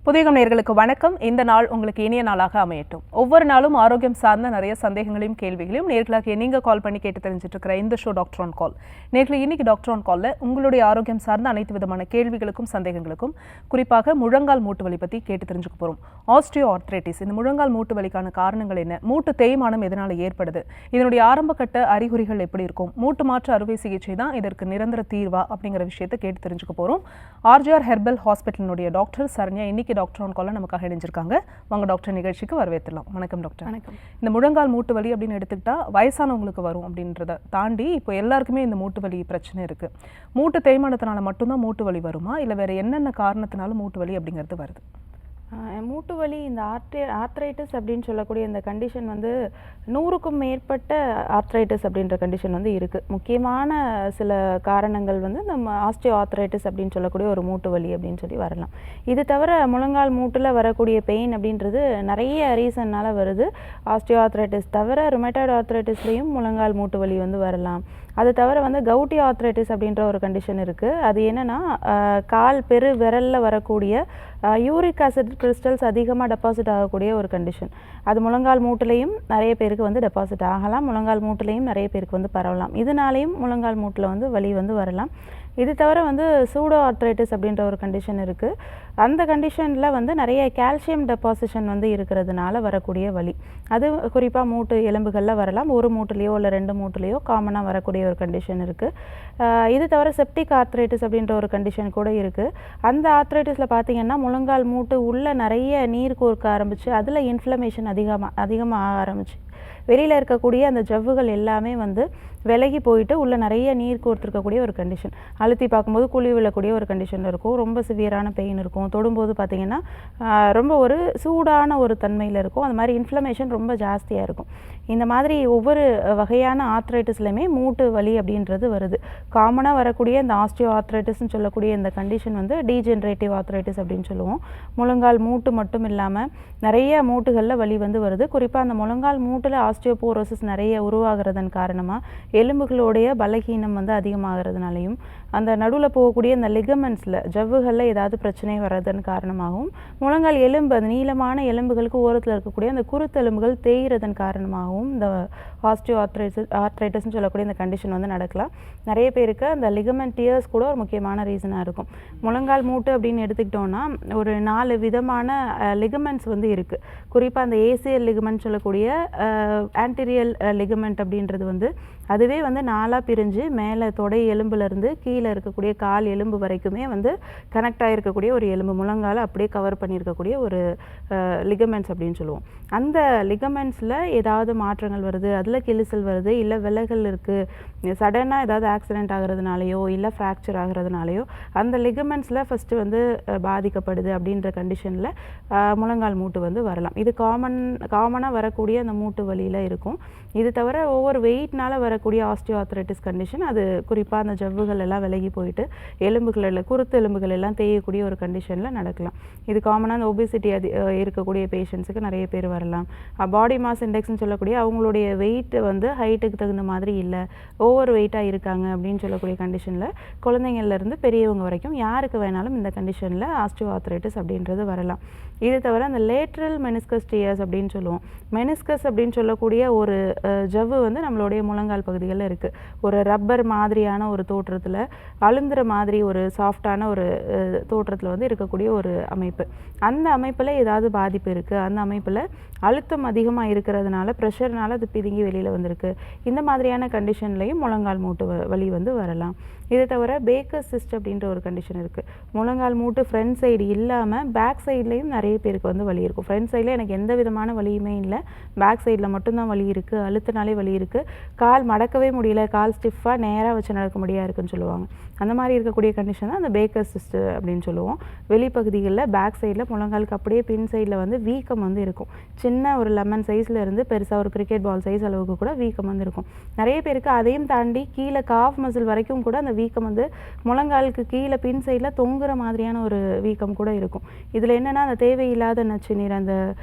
புதியகம் நேயர்களுக்கு வணக்கம். இந்த நாள் உங்களுக்கு இனிய நாளாக அமையட்டும். ஒவ்வொரு நாளும் ஆரோக்கியம் சார்ந்த நிறைய சந்தேகங்களையும் கேள்விகளையும் நேர்களாக நீங்க கால் பண்ணி கேட்டு தெரிஞ்சுட்டு இருக்கிற இந்த ஷோ டாக்டர் ஆன் கால். நேர்களை இன்னைக்கு டாக்டர் ஆன் கால்ல உங்களுடைய ஆரோக்கியம் சார்ந்த அனைத்து விதமான கேள்விகளுக்கும் சந்தேகங்களுக்கும் குறிப்பாக முழங்கால் மூட்டு வலி பத்தி கேட்டு தெரிஞ்சுக்க போறோம். ஆஸ்டியோ ஆர்த்ரைட்டிஸ், இந்த முழங்கால் மூட்டு வலிக்கான காரணங்கள் என்ன, மூட்டு தேய்மானம் எதனால ஏற்படுது, இதனுடைய ஆரம்ப கட்ட அறிகுறிகள் எப்படி இருக்கும், மூட்டு மாற்று அறுவை சிகிச்சை தான் இதற்கு நிரந்தர தீர்வா அப்படிங்கிற விஷயத்தை கேட்டு தெரிஞ்சுக்க போறோம். ஆர்ஜிஆர் ஹெர்பல் ஹாஸ்பிட்டலினுடைய டாக்டர் சரண்யா இன்னைக்கு டாக்டர் ஆன் கால்ல நமக்காக இணைஞ்சிருக்காங்க. வாங்க டாக்டர், நிகழ்ச்சிக்கு வரவேற்றலாம். வணக்கம் டாக்டர். வணக்கம். இந்த முழங்கால் மூட்டு வலி அப்படின்னு எடுத்துக்கிட்டா வயசானவங்களுக்கு வரும் அப்படின்றத தாண்டி இப்போ எல்லாருக்குமே இந்த மூட்டு வலி பிரச்சனை இருக்கு. மூட்டு தேய்மானத்தினால மட்டும்தான் மூட்டு வலி வருமா, இல்லை வேற என்னென்ன காரணத்தினால மூட்டு வலி அப்படிங்கிறது வருது? மூட்டு வலி, இந்த ஆர்த்ரைட்டிஸ் அப்படின்னு சொல்லக்கூடிய இந்த கண்டிஷன் வந்து 100க்கும் மேற்பட்ட ஆர்த்ரைட்டிஸ் அப்படின்ற கண்டிஷன் வந்து இருக்குது. முக்கியமான சில காரணங்கள் வந்து நம்ம ஆஸ்டியோ ஆர்த்ரைட்டிஸ் அப்படின்னு சொல்லக்கூடிய ஒரு மூட்டு வலி அப்படின்னு சொல்லி வரலாம். இது தவிர முழங்கால் மூட்டில் வரக்கூடிய பெயின் அப்படின்றது நிறைய ரீசன்னால் வருது. ஆஸ்டியோ ஆர்த்ரைட்டிஸ் தவிர ருமேட்டாய்டு ஆர்த்ரைட்டிஸ்லேயும் முழங்கால் மூட்டு வலி வந்து வரலாம். அது தவிர வந்து கவுட்டி ஆர்த்ரைட்டிஸ் அப்படின்ற ஒரு கண்டிஷன் இருக்குது. அது என்னென்னா கால் பெரு விரலில் வரக்கூடிய யூரிக் ஆசிட் கிறிஸ்டல்ஸ் அதிகமாக டெபாசிட் ஆகக்கூடிய ஒரு கண்டிஷன். அது முழங்கால் மூட்டிலையும் நிறைய பேருக்கு வந்து டெபாசிட் ஆகலாம், முழங்கால் மூட்டிலையும் நிறைய பேருக்கு வந்து பரவலாம். இதனாலேயும் முழங்கால் மூட்டில் வந்து வலி வந்து வரலாம். இது தவிர வந்து சூடோ ஆர்த்ரைட்டிஸ் அப்படின்ற ஒரு கண்டிஷன் இருக்குது. அந்த கண்டிஷனில் வந்து நிறைய கால்சியம் டெபாசிஷன் வந்து இருக்கிறதுனால வரக்கூடிய வலி. அது குறிப்பாக மூட்டு எலும்புகளில் வரலாம். ஒரு மூட்டுலேயோ இல்லை 2 மூட்டுலேயோ காமனாக வரக்கூடிய ஒரு கண்டிஷன் இருக்குது. இது தவிர செப்டிக் ஆர்த்ரைட்டிஸ் அப்படின்ற ஒரு கண்டிஷன் கூட இருக்குது. அந்த ஆர்த்ரைட்டிஸில் பார்த்திங்கன்னா முழங்கால் மூட்டு உள்ளே நிறைய நீர் கோர்க்க ஆரம்பித்து அதில் இன்ஃப்ளமேஷன் அதிகமாக ஆரம்பிச்சு வெளியில் இருக்கக்கூடிய அந்த ஜவ்வுகள் எல்லாமே வந்து விலகி போயிட்டு உள்ளே நிறைய நீர் கோர்த்துருக்கக்கூடிய ஒரு கண்டிஷன். அழுத்தி பார்க்கும்போது குழி விழக்கூடிய ஒரு கண்டிஷன் இருக்கும். ரொம்ப சிவியரான பெயின் இருக்கும். தொடும்போது பார்த்திங்கன்னா ரொம்ப ஒரு சூடான ஒரு தன்மையில் இருக்கும். அது மாதிரி இன்ஃப்ளமேஷன் ரொம்ப ஜாஸ்தியாக இருக்கும். இந்த மாதிரி ஒவ்வொரு வகையான ஆர்த்ரைட்டிஸ்லையுமே மூட்டு வலி அப்படின்றது வருது. காமனாக வரக்கூடிய இந்த ஆஸ்டியோ ஆர்த்ரைட்டிஸ்ன்னு சொல்லக்கூடிய இந்த கண்டிஷன் வந்து டீஜென்ரேட்டிவ் ஆர்த்ரைட்டிஸ் அப்படின்னு சொல்லுவோம். முழங்கால் மூட்டு மட்டும் இல்லாமல் நிறைய மூட்டுகளில் வலி வந்து வருது. குறிப்பாக அந்த முழங்கால் மூட்டில் ஆஸ்டியோபோரோசிஸ் நிறைய உருவாகிறதன் காரணமாக எலும்புகளுடைய பலகீனம் வந்து அதிகமாகிறதுனாலையும் அந்த நடுவில் போகக்கூடிய இந்த லிகமெண்ட்ஸில் ஜவ்வுகளில் ஏதாவது பிரச்சனை வர்றதன் காரணமாகவும் முழங்கால் எலும்பு அந்த நீளமான எலும்புகளுக்கு ஓரத்தில் இருக்கக்கூடிய அந்த குருத்தெலும்புகள் தேய்கிறதன் காரணமாகவும் இந்த ஆஸ்டியோ ஆர்த்ரைட்டிஸ்ன்னு சொல்லக்கூடிய இந்த கண்டிஷன் வந்து நடக்கலாம். நிறைய பேருக்கு அந்த லிகமெண்ட் டியர்ஸ் கூட ஒரு முக்கியமான ரீசனாக இருக்கும். முழங்கால் மூட்டு அப்படின்னு எடுத்துக்கிட்டோன்னா ஒரு 4 விதமான லிகமெண்ட்ஸ் வந்து இருக்குது. குறிப்பாக அந்த ஏசியல் லிகமெண்ட் சொல்லக்கூடிய ஆன்டீரியல் லிகமெண்ட் அப்படின்றது வந்து அதுவே வந்து 4ஆக பிரிஞ்சு மேலே தொடை எலும்புலேருந்து கீழே இருக்கக்கூடிய கால் எலும்பு வரைக்குமே வந்து கனெக்ட் ஆகிருக்கக்கூடிய ஒரு எலும்பு, முழங்கால் அப்படியே கவர் பண்ணியிருக்கக்கூடிய ஒரு லிகமெண்ட்ஸ் அப்படின்னு சொல்லுவோம். அந்த லிகமெண்ட்ஸில் ஏதாவது மாற்றங்கள் வருது, அதில் கிழிசல் வருது, இல்லை விலகல் இருக்குது, சடனாக ஏதாவது ஆக்சிடென்ட் ஆகிறதுனாலையோ இல்லை ஃப்ராக்சர் ஆகிறதுனாலையோ அந்த லிகமெண்ட்ஸில் ஃபஸ்ட்டு வந்து பாதிக்கப்படுது அப்படின்ற கண்டிஷனில் முழங்கால் மூட்டு வந்து வரலாம். இது காமனாக வரக்கூடிய அந்த மூட்டு வலியில் இருக்கும். இது தவிர ஒவ்வொரு வெயிட்னால் வரக்கூடிய ஆஸ்டியோ ஆர்த்ரைட்டிஸ் கண்டிஷன், அது குறிப்பாக அந்த ஜவ்வுகள் எல்லாம் விலகி போயிட்டு எலும்புகளில் குருத்து எலும்புகள் எல்லாம் தேயக்கூடிய ஒரு கண்டிஷனில் நடக்கலாம். இது காமனாக அந்த ஒபிசிட்டி இருக்கக்கூடிய பேஷண்ட்ஸுக்கு நிறைய பேர் வரலாம். பாடி மாஸ் இண்டெக்ஸ்ன்னு சொல்லக்கூடிய அவங்களுடைய வெயிட் வந்து ஹைட்டுக்கு தகுந்த மாதிரி இல்லை, ஓவர் வெயிட்டாக இருக்காங்க அப்படின்னு சொல்லக்கூடிய கண்டிஷனில் குழந்தைங்கள்லேருந்து பெரியவங்க வரைக்கும் யாருக்கு வேணாலும் இந்த கண்டிஷனில் ஆஸ்டியோ ஆர்த்ரைட்டிஸ் அப்படின்றது வரலாம். இது தவிர அந்த லேட்ரல் மெனிஸ்கஸ் டியர்ஸ் அப்படின்னு சொல்லுவோம். மெனிஸ்கஸ் அப்படின்னு சொல்லக்கூடிய ஒரு ஜவ்வு வந்து நம்மளுடைய முழங்கால் பகுதிகளில் இருக்குது. ஒரு ரப்பர் மாதிரியான ஒரு தோற்றத்தில், அழுந்துற மாதிரி ஒரு சாஃப்டான ஒரு தோற்றத்தில் வந்து இருக்கக்கூடிய ஒரு அமைப்பு. அந்த அமைப்பில் ஏதாவது பாதிப்பு இருக்குது, அந்த அமைப்பில் அழுத்தம் அதிகமாக இருக்கிறதுனால ப்ரெஷர்னால அது பிதுங்கி வெளியில் வந்திருக்கு. இந்த மாதிரியான கண்டிஷன்லையும் முழங்கால் மூட்டு வலி வந்து வரலாம். இதை தவிர பேக்கர்ஸ் சிஸ்ட் அப்படின்ற ஒரு கண்டிஷன் இருக்குது. முழங்கால் மூட்டு ஃப்ரண்ட் சைடு இல்லாமல் பேக் சைட்லேயும் நிறைய பேருக்கு வந்து வலி இருக்கும். ஃப்ரண்ட் சைடில் எனக்கு எந்த விதமான வலியுமே இல்லை, பேக் சைடில் மட்டும்தான் வலி இருக்குது, அழுத்தினாலே வலி இருக்குது, கால் மடக்கவே முடியல, கால் ஸ்டிஃபாக நேராக வச்சு நடக்க முடியாது இருக்குன்னு சொல்லுவாங்க. அந்த மாதிரி இருக்கக்கூடிய கண்டிஷன் தான் அந்த பேக்கர்ஸ் சிஸ்ட் அப்படின்னு சொல்லுவோம். வெளிப்பகுதிகளில் பேக் சைடில் முழங்காலுக்கு அப்படியே பின் சைடில் வந்து வீக்கம் வந்து இருக்கும். சின்ன ஒரு லெமன் சைஸில் இருந்து பெருசாக ஒரு கிரிக்கெட் பால் சைஸ் அளவுக்கு கூட வீக்கம் வந்து இருக்கும். நிறைய பேருக்கு அதையும் தாண்டி கீழே காஃப் மசில் வரைக்கும் கூட அந்த வீக்கம் வந்து முழங்காலுக்கு கீழே பின் சைடில் தொங்குற மாதிரியான ஒரு வீக்கம் கூட இருக்கும். இதில் என்னென்னா அந்த தேவையில்லாத நச்சு நீர், அந்த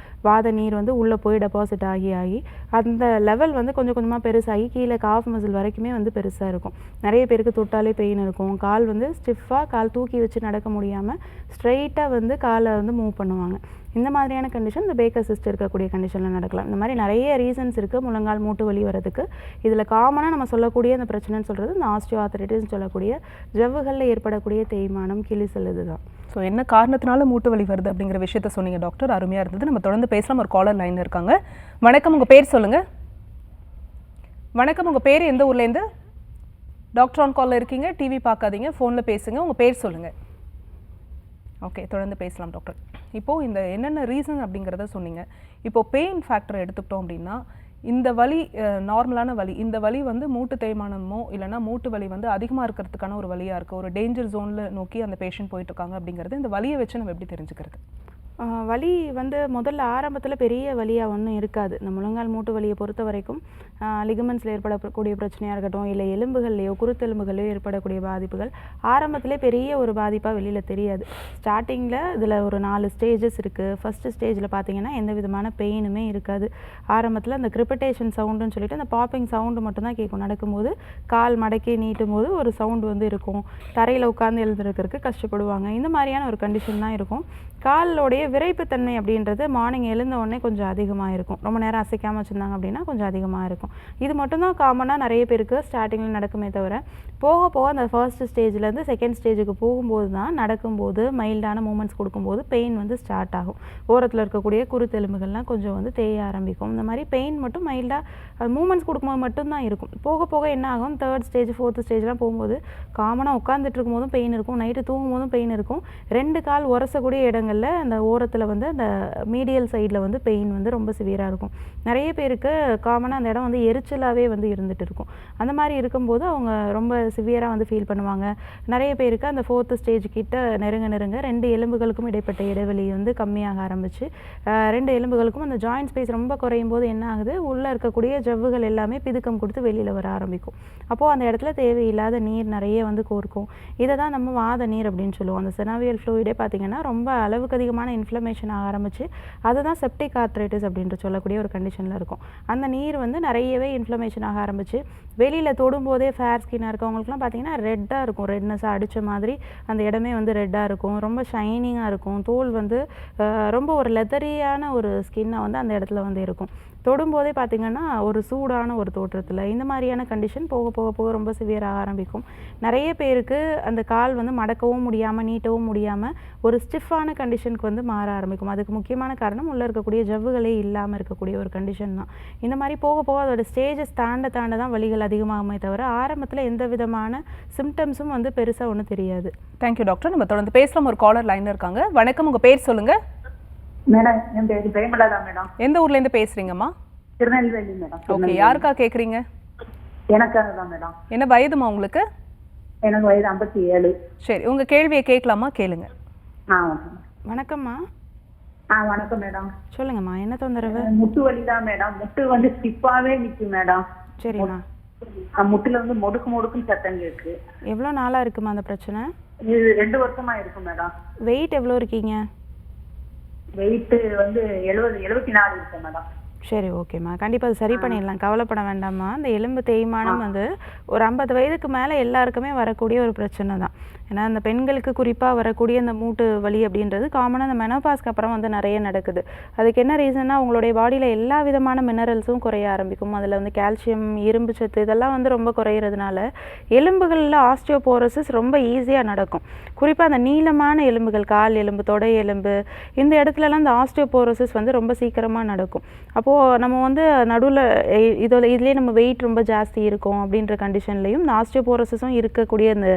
வாத நீர் வந்து உள்ளே போய் டெபாசிட் ஆகி அந்த லெவல் வந்து கொஞ்சம் கொஞ்சமாக பெருசாகி கீழே காஃப் மசில் வரைக்குமே வந்து பெருசாக இருக்கும். நிறைய பேருக்கு தொட்டாலே பெயின் இருக்கும். கால் வந்து ஸ்டிஃபாக கால் தூக்கி வச்சு நடக்க முடியாமல் ஸ்ட்ரெயிட்டாக வந்து காலை வந்து மூவ் பண்ணுவாங்க. இந்த மாதிரியான கண்டிஷன் இந்த பேக்கர் சிஸ்ட் இருக்கக்கூடிய கண்டிஷனில் நடக்கலாம். இந்த மாதிரி நிறைய ரீசன்ஸ் இருக்குது முழங்கால் மூட்டு வலி வரதுக்கு. இதில் காமனாக நம்ம சொல்லக்கூடிய அந்த பிரச்சனைன்னு சொல்கிறது இந்த ஆஸ்டியோ ஆர்த்ரைட்டிஸ்னு சொல்லக்கூடிய ஜவ்வுகளில் ஏற்படக்கூடிய தேய்மானம், கிழிசல் இதுதான். ஸோ என்ன காரணத்தினால மூட்டு வலி வருது அப்படிங்கிற விஷயத்த சொன்னீங்க டாக்டர், அருமையாக இருந்தது. நம்ம தொடர்ந்து பேசலாம். ஒரு காலர் லைன் இருக்காங்க. வணக்கம், உங்கள் பேர் சொல்லுங்கள். வணக்கம், உங்கள் பேர் எந்த ஊர்லேருந்து? டாக்டர் ஆன் காலில் இருக்கீங்க, டிவி பார்க்காதீங்க, ஃபோனில் பேசுங்க. உங்கள் பேர் சொல்லுங்கள். ஓகே, தொடர்ந்து பேசலாம் டாக்டர். இப்போது இந்த என்னென்ன ரீசன் அப்படிங்கிறத சொன்னீங்க. இப்போது பெயின் ஃபேக்டரை எடுத்துக்கிட்டோம் அப்படின்னா இந்த வலி நார்மலான வலி, இந்த வலி வந்து மூட்டு தேய்மானமோ இல்லைனா மூட்டு வலி வந்து அதிகமாக இருக்கிறதுக்கான ஒரு வலியாக இருக்குது, ஒரு டேஞ்சர் ஜோனில் நோக்கி அந்த பேஷண்ட் போயிட்டுருக்காங்க அப்படிங்கிறது இந்த வலியை வச்சு நம்ம எப்படி தெரிஞ்சுக்கிறது? வலி வந்து முதல்ல ஆரம்பத்தில் பெரிய வலியாக ஒன்றும் இருக்காது. இந்த முழங்கால் மூட்டு வலியை பொறுத்த வரைக்கும் லிகமெண்ட்ஸில் ஏற்படக்கூடிய பிரச்சனையாக இருக்கட்டும், இல்லை எலும்புகள்லையோ குருத்தெலும்புகள்லையோ ஏற்படக்கூடிய பாதிப்புகள் ஆரம்பத்திலே பெரிய ஒரு பாதிப்பாக வெளியில் தெரியாது. ஸ்டார்டிங்கில் இதில் ஒரு 4 ஸ்டேஜஸ் இருக்குது. ஃபஸ்ட்டு ஸ்டேஜில் பார்த்தீங்கன்னா எந்த விதமான பெயினுமே இருக்காது. ஆரம்பத்தில் அந்த கிரிப்படேஷன் சவுண்டுன்னு சொல்லிட்டு அந்த பாப்பிங் சவுண்டு மட்டும்தான் கேட்கும். நடக்கும்போது கால் மடக்கி நீட்டும் போது ஒரு சவுண்டு வந்து இருக்கும். தரையில் உட்காந்து எழுந்திருக்கிறதுக்கு கஷ்டப்படுவாங்க. இந்த மாதிரியான ஒரு கண்டிஷன் தான் இருக்கும். காலோடைய விரைப்புத்தன்மை அப்படின்றது மார்னிங் எழுந்த உடனே கொஞ்சம் அதிகமாக இருக்கும். ரொம்ப நேரம் அசைக்காமல் வச்சுருந்தாங்க அப்படின்னா கொஞ்சம் அதிகமாக இருக்கும். இது மட்டும்தான் காமனாக நிறைய பேருக்கு ஸ்டார்டிங்கில் நடக்குமே தவிர, போக போக அந்த ஃபர்ஸ்ட் ஸ்டேஜ்லேருந்து செகண்ட் ஸ்டேஜுக்கு போகும்போது தான் நடக்கும்போது மைல்டான மூமெண்ட்ஸ் கொடுக்கும்போது பெயின் வந்து ஸ்டார்ட் ஆகும். ஓரத்தில் இருக்கக்கூடிய குருத்தெலும்புகள்லாம் கொஞ்சம் வந்து தேய ஆரம்பிக்கும். இந்த மாதிரி பெயின் மட்டும் மைல்டாக மூமெண்ட்ஸ் கொடுக்கும்போது மட்டும்தான் இருக்கும். போக போக என்ன ஆகும், 3rd ஸ்டேஜ் 4th ஸ்டேஜ்லாம் போகும்போது காமனாக உட்காந்துட்டு இருக்கும்போதும் பெயின் இருக்கும், நைட்டு தூங்கும் போதும் பெயின் இருக்கும். 2 கால் உரசக்கூடிய இடங்களில் அந்த ஓரத்தில் வந்து அந்த மீடியல் சைடில் வந்து பெயின் வந்து ரொம்ப சிவியராக இருக்கும். நிறைய பேருக்கு காமனாக அந்த இடம் வந்து எரிச்சலாகவே வந்து இருந்துகிட்டு இருக்கும். அந்த மாதிரி இருக்கும்போது அவங்க ரொம்ப சிவியராக வந்து ஃபீல் பண்ணுவாங்க. நிறைய பேருக்கு அந்த 4th ஸ்டேஜ் கிட்ட நெருங்க 2 எலும்புகளுக்கும் இடைப்பட்ட இடைவெளி வந்து கம்மியாக ஆரம்பிச்சு 2 எலும்புகளுக்கும் அந்த ஜாயிண்ட் ஸ்பேஸ் ரொம்ப குறையும் போது என்ன ஆகுது, உள்ளே இருக்கக்கூடிய ஜவ்வுகள் எல்லாமே பிதுக்கம் கொடுத்து வெளியில் வர ஆரம்பிக்கும். அப்போது அந்த இடத்துல தேவையில்லாத நீர் நிறைய வந்து கோர்க்கும். இதை தான் நம்ம வாத நீர் அப்படின்னு சொல்லுவோம். அந்த சினாவியல் ஃப்ளூயிடே பார்த்திங்கன்னா ரொம்ப அளவுக்கு அதிகமான இன்ஃப்ளமேஷன் ஆரம்பிச்சு அதுதான் செப்டிக் ஆர்த்ரைட்டிஸ் அப்படின்ட்டு சொல்லக்கூடிய ஒரு கண்டிஷனில் இருக்கும். அந்த நீர் வந்து நிறையவே இன்ஃப்ளமேஷன் ஆக ஆரம்பிச்சு வெளியில் தொடும்போதே ஃபேர் ஸ்கின்னாக இருக்கவங்களுக்குலாம் பார்த்திங்கன்னா ரெட்டாக இருக்கும். ரெட்னஸாக அடித்த மாதிரி அந்த இடமே வந்து ரெட்டாக இருக்கும். ரொம்ப ஷைனிங்காக இருக்கும். தோல் வந்து ரொம்ப ஒரு லெதரியான ஒரு ஸ்கின்னாக வந்து அந்த இடத்துல வந்து இருக்கும். தொடும்போதே பார்த்திங்கன்னா ஒரு சூடான ஒரு தோற்றத்தில் இந்த மாதிரியான கண்டிஷன் போக போக போக ரொம்ப சிவியராக ஆரம்பிக்கும். நிறைய பேருக்கு அந்த கால் வந்து மடக்கவும் முடியாமல் நீட்டவும் முடியாமல் ஒரு ஸ்டிஃபான கண்டிஷனுக்கு வந்து மாற ஆரம்பிக்கும். அதுக்கு முக்கியமான காரணம் உள்ளே இருக்கக்கூடிய ஜவ்வுகளே இல்லாமல் இருக்கக்கூடிய ஒரு கண்டிஷன் தான். இந்த மாதிரி போக போக அதோட ஸ்டேஜஸ் தாண்ட தான் வலிகள் அதிகமாகுமே தவிர ஆரம்பத்தில் எந்த விதமான சிம்டம்ஸும் வந்து பெருசாக ஒன்றும் தெரியாது. Thank you doctor. நம்ம தொடர்ந்து பேசலாம். ஒரு காலர் லைனில் இருக்காங்க. வணக்கம், உங்கள் பேர் சொல்லுங்கள். மேடம், என் பேர் பிரேமலதா மேடம். எந்த ஊர்லேருந்து பேசுகிறீங்கம்மா? திருநெல்வேலி மேடம். ஓகே, யாருக்கா கேட்குறீங்க? எனக்காக தான் மேடம். என்ன வயதுமா உங்களுக்கு? எனக்கு வயது 57. சரி, உங்கள் கேள்வியை கேட்கலாமா? கேளுங்க. வணக்கம்மா. வணக்கம் மேடம். சொல்லுங்கம்மா, என்ன தொந்தரவு? முட்டு வலி தான் மேடம். முட்டு வந்து ஸ்டிப்பாவே நிற்கும் மேடம். சரிம்மா. முட்டுல வந்து முடுக்குன்னு சத்தம் இருக்கு. எவ்வளோ நாளாக இருக்குமா அந்த பிரச்சனை? இது 2 வருஷமா இருக்கு மேடம். வெயிட் எவ்வளோ இருக்கீங்க? வெயிட் வந்து 74 இருக்கு மேடம். சரி, ஓகேம்மா. கண்டிப்பாக அது சரி பண்ணிடலாம், கவலைப்பட வேண்டாம்மா. இந்த எலும்பு தேய்மானம் வந்து ஒரு 50 வயதுக்கு மேலே எல்லாருக்குமே வரக்கூடிய ஒரு பிரச்சனை தான். ஏன்னா அந்த பெண்களுக்கு குறிப்பாக வரக்கூடிய இந்த மூட்டு வலி அப்படின்றது காமனாக அந்த மெனோபாஸ்க்கு அப்புறம் வந்து நிறைய நடக்குது. அதுக்கு என்ன ரீசன்னா உங்களுடைய பாடியில் எல்லா விதமான மினரல்ஸும் குறைய ஆரம்பிக்கும். அதில் வந்து கால்சியம், இரும்பு சத்து இதெல்லாம் வந்து ரொம்ப குறையிறதுனால எலும்புகளில் ஆஸ்டியோபோரோசிஸ் ரொம்ப ஈஸியாக நடக்கும். குறிப்பாக அந்த நீளமான எலும்புகள், கால் எலும்பு, தொடை எலும்பு, இந்த இடத்துலலாம் இந்த ஆஸ்டியோபோரோசிஸ் வந்து ரொம்ப சீக்கிரமாக நடக்கும். அப்போது நம்ம வந்து நடுவில் இதுலேயே நம்ம வெயிட் ரொம்ப ஜாஸ்தி இருக்கும் அப்படின்ற கண்டிஷன்லையும் இந்த ஆஸ்டியோபோரோசிஸும் இருக்கக்கூடிய இந்த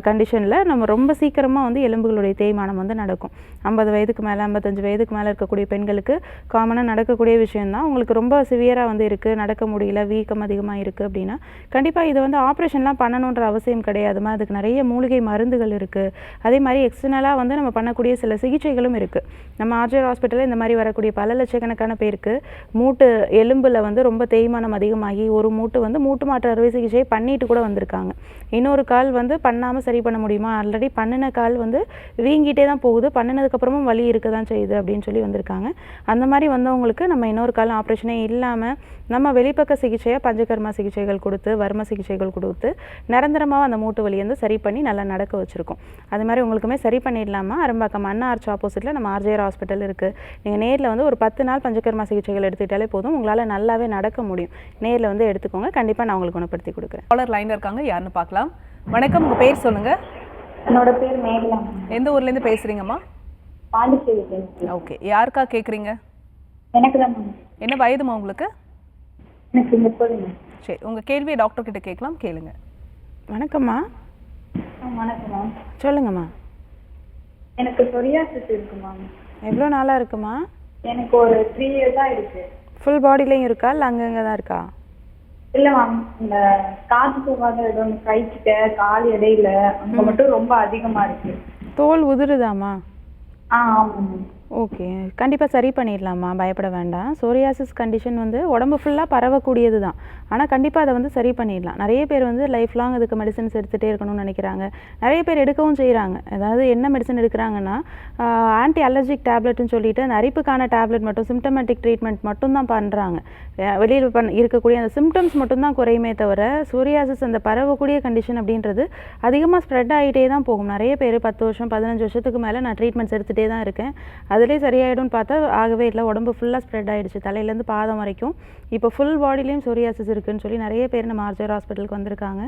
கண்டிஷன் நம்ம ரொம்ப சீக்கிரமாக வந்து எலும்புகளுடைய தேய்மானம் வந்து நடக்கும். 50 வயதுக்கு மேலே 55 வயதுக்கு மேலே இருக்கக்கூடிய பெண்களுக்கு காமனாக நடக்கக்கூடிய விஷயம்தான். உங்களுக்கு ரொம்ப சிவியராக வந்து இருக்குது, நடக்க முடியல, வீக்கம் அதிகமாக இருக்குது அப்படின்னா கண்டிப்பாக இது வந்து ஆப்ரேஷன்லாம் பண்ணணுன்ற அவசியம் கிடையாதுமா. அதுக்கு நிறைய மூலிகை மருந்துகள் இருக்குது. அதே மாதிரி எக்ஸ்டர்னலாக வந்து நம்ம பண்ணக்கூடிய சில சிகிச்சைகளும் இருக்குது. நம்ம ஆர்ஜிஆர் ஹாஸ்பிட்டலில் இந்த மாதிரி வரக்கூடிய பல லட்சக்கணக்கான பேருக்கு மூட்டு எலும்பில் வந்து ரொம்ப தேய்மானம் அதிகமாகி ஒரு மூட்டு வந்து மூட்டு மாற்று அறுவை சிகிச்சை பண்ணிட்டு கூட வந்திருக்காங்க. இன்னொரு கால் வந்து பண்ணாமல் சரி பண்ண முடியுமா, ஆல்ரெடி பண்ணின கால் வந்து வீங்கிட்டே தான் போகுது, பண்ணினதுக்கப்புறமும் வலி இருக்க தான் செய்யுது அப்படின்னு சொல்லி வந்திருக்காங்க. அந்த மாதிரி வந்தவங்களுக்கு நம்ம இன்னொரு கால் ஆப்ரேஷனே இல்லாமல் நம்ம வெளிப்பக்க சிகிச்சையாக பஞ்சகர்மா சிகிச்சைகள் கொடுத்து வர்ம சிகிச்சைகள் கொடுத்து நிரந்தரமாக அந்த மூட்டு வலி வந்து சரி பண்ணி நல்லா நடக்க வச்சுருக்கோம். அது மாதிரி உங்களுக்குமே சரி பண்ணிடலாமா? அரும்பாக்கம் அண்ணா ஆர்ச் ஆப்போசிட்டில் நம்ம ஆர்ஜேஆர் ஹாஸ்பிட்டல் இருக்குது. நீங்கள் நேரில் வந்து ஒரு 10 நாள் பஞ்சகர்மா சிகிச்சைகள் எடுத்துக்கிட்டாலே போதும், உங்களால் நல்லாவே நடக்க முடியும். நேரில் வந்து எடுத்துக்கோங்க, கண்டிப்பாக நான் உங்களுக்கு குணப்படுத்தி கொடுக்குறேன். காலர் லைன்ல இருக்காங்க, யாருன்னு பார்க்கலாம். வணக்கம், உங்க பேர் சொல்லுங்க. என்னோட பேர் மேகலா. எந்த ஊர்ல இருந்து பேசுறீங்கம்மா? பாண்டிச்சேரி. ஓகே, யாருக்கா கேக்குறீங்க? எனக்கு தான் மேம். என்ன வயதுமா உங்களுக்கு? எனக்கு 30. சரி, உங்க கேள்வியை டாக்டர் கிட்ட கேட்கலாம், கேளுங்க. வணக்கம்மா. வணக்கம் மேம். சொல்லுங்கம்மா. எனக்கு சொரியாசிஸ் இருக்கு மேம். எவ்வளோ நாளாக இருக்குமா? எனக்கு ஒரு 3 இயர்ஸா இருக்கு. ஃபுல் பாடிலையும் இருக்கா இல்லை அங்கங்கே தான் இருக்கா? இல்ல மேம், இந்த காது போகாத இடம் கைக்கிட்ட கால் இடையில அங்க மட்டும் ரொம்ப அதிகமா இருக்கு. தோல் உதிருதாம்மா? ஆமா மேம். ஓகே, கண்டிப்பாக சரி பண்ணிடலாமா, பயப்பட வேண்டாம். சோரியாசிஸ் கண்டிஷன் வந்து உடம்பு ஃபுல்லாக பரவக்கூடியது தான், ஆனால் கண்டிப்பாக அதை வந்து சரி பண்ணிடலாம். நிறைய பேர் வந்து லைஃப் லாங் அதுக்கு மெடிசன்ஸ் எடுத்துகிட்டே இருக்கணும்னு நினைக்கிறாங்க. நிறைய பேர் எடுக்கவும் செய்கிறாங்க. அதாவது என்ன மெடிசன் எடுக்கிறாங்கன்னா ஆன்டி அலர்ஜிக் டேப்லெட்னு சொல்லிட்டு அந்த அரிப்புக்கான டேப்லெட் மட்டும், சிம்டமேட்டிக் ட்ரீட்மெண்ட் மட்டும் தான் பண்ணுறாங்க. வெளியில் இருக்கக்கூடிய அந்த சிம்டம்ஸ் மட்டும்தான் குறையுமே தவிர சோரியாசிஸ் அந்த பரவக்கூடிய கண்டிஷன் அப்படின்றது அதிகமாக ஸ்ப்ரெட் ஆகிட்டே தான் போகும். நிறைய பேர் 10 வருஷம் 15 வருஷத்துக்கு மேலே நான் ட்ரீட்மெண்ட்ஸ் எடுத்துகிட்டே தான் இருக்கேன், அதிலே சரியாயிடும்னு பார்த்தா ஆகவே இல்லை, உடம்பு ஃபுல்லாக ஸ்ப்ரெட் ஆகிடுச்சு, தலையிலேருந்து பாதம் வரைக்கும். இப்போ ஃபுல் பாடிலையும் சோரியாசிஸ் இருக்குதுன்னு சொல்லி நிறைய பேர் நம்ம ஆர்ஜர் ஹாஸ்பிட்டலுக்கு வந்திருக்காங்க.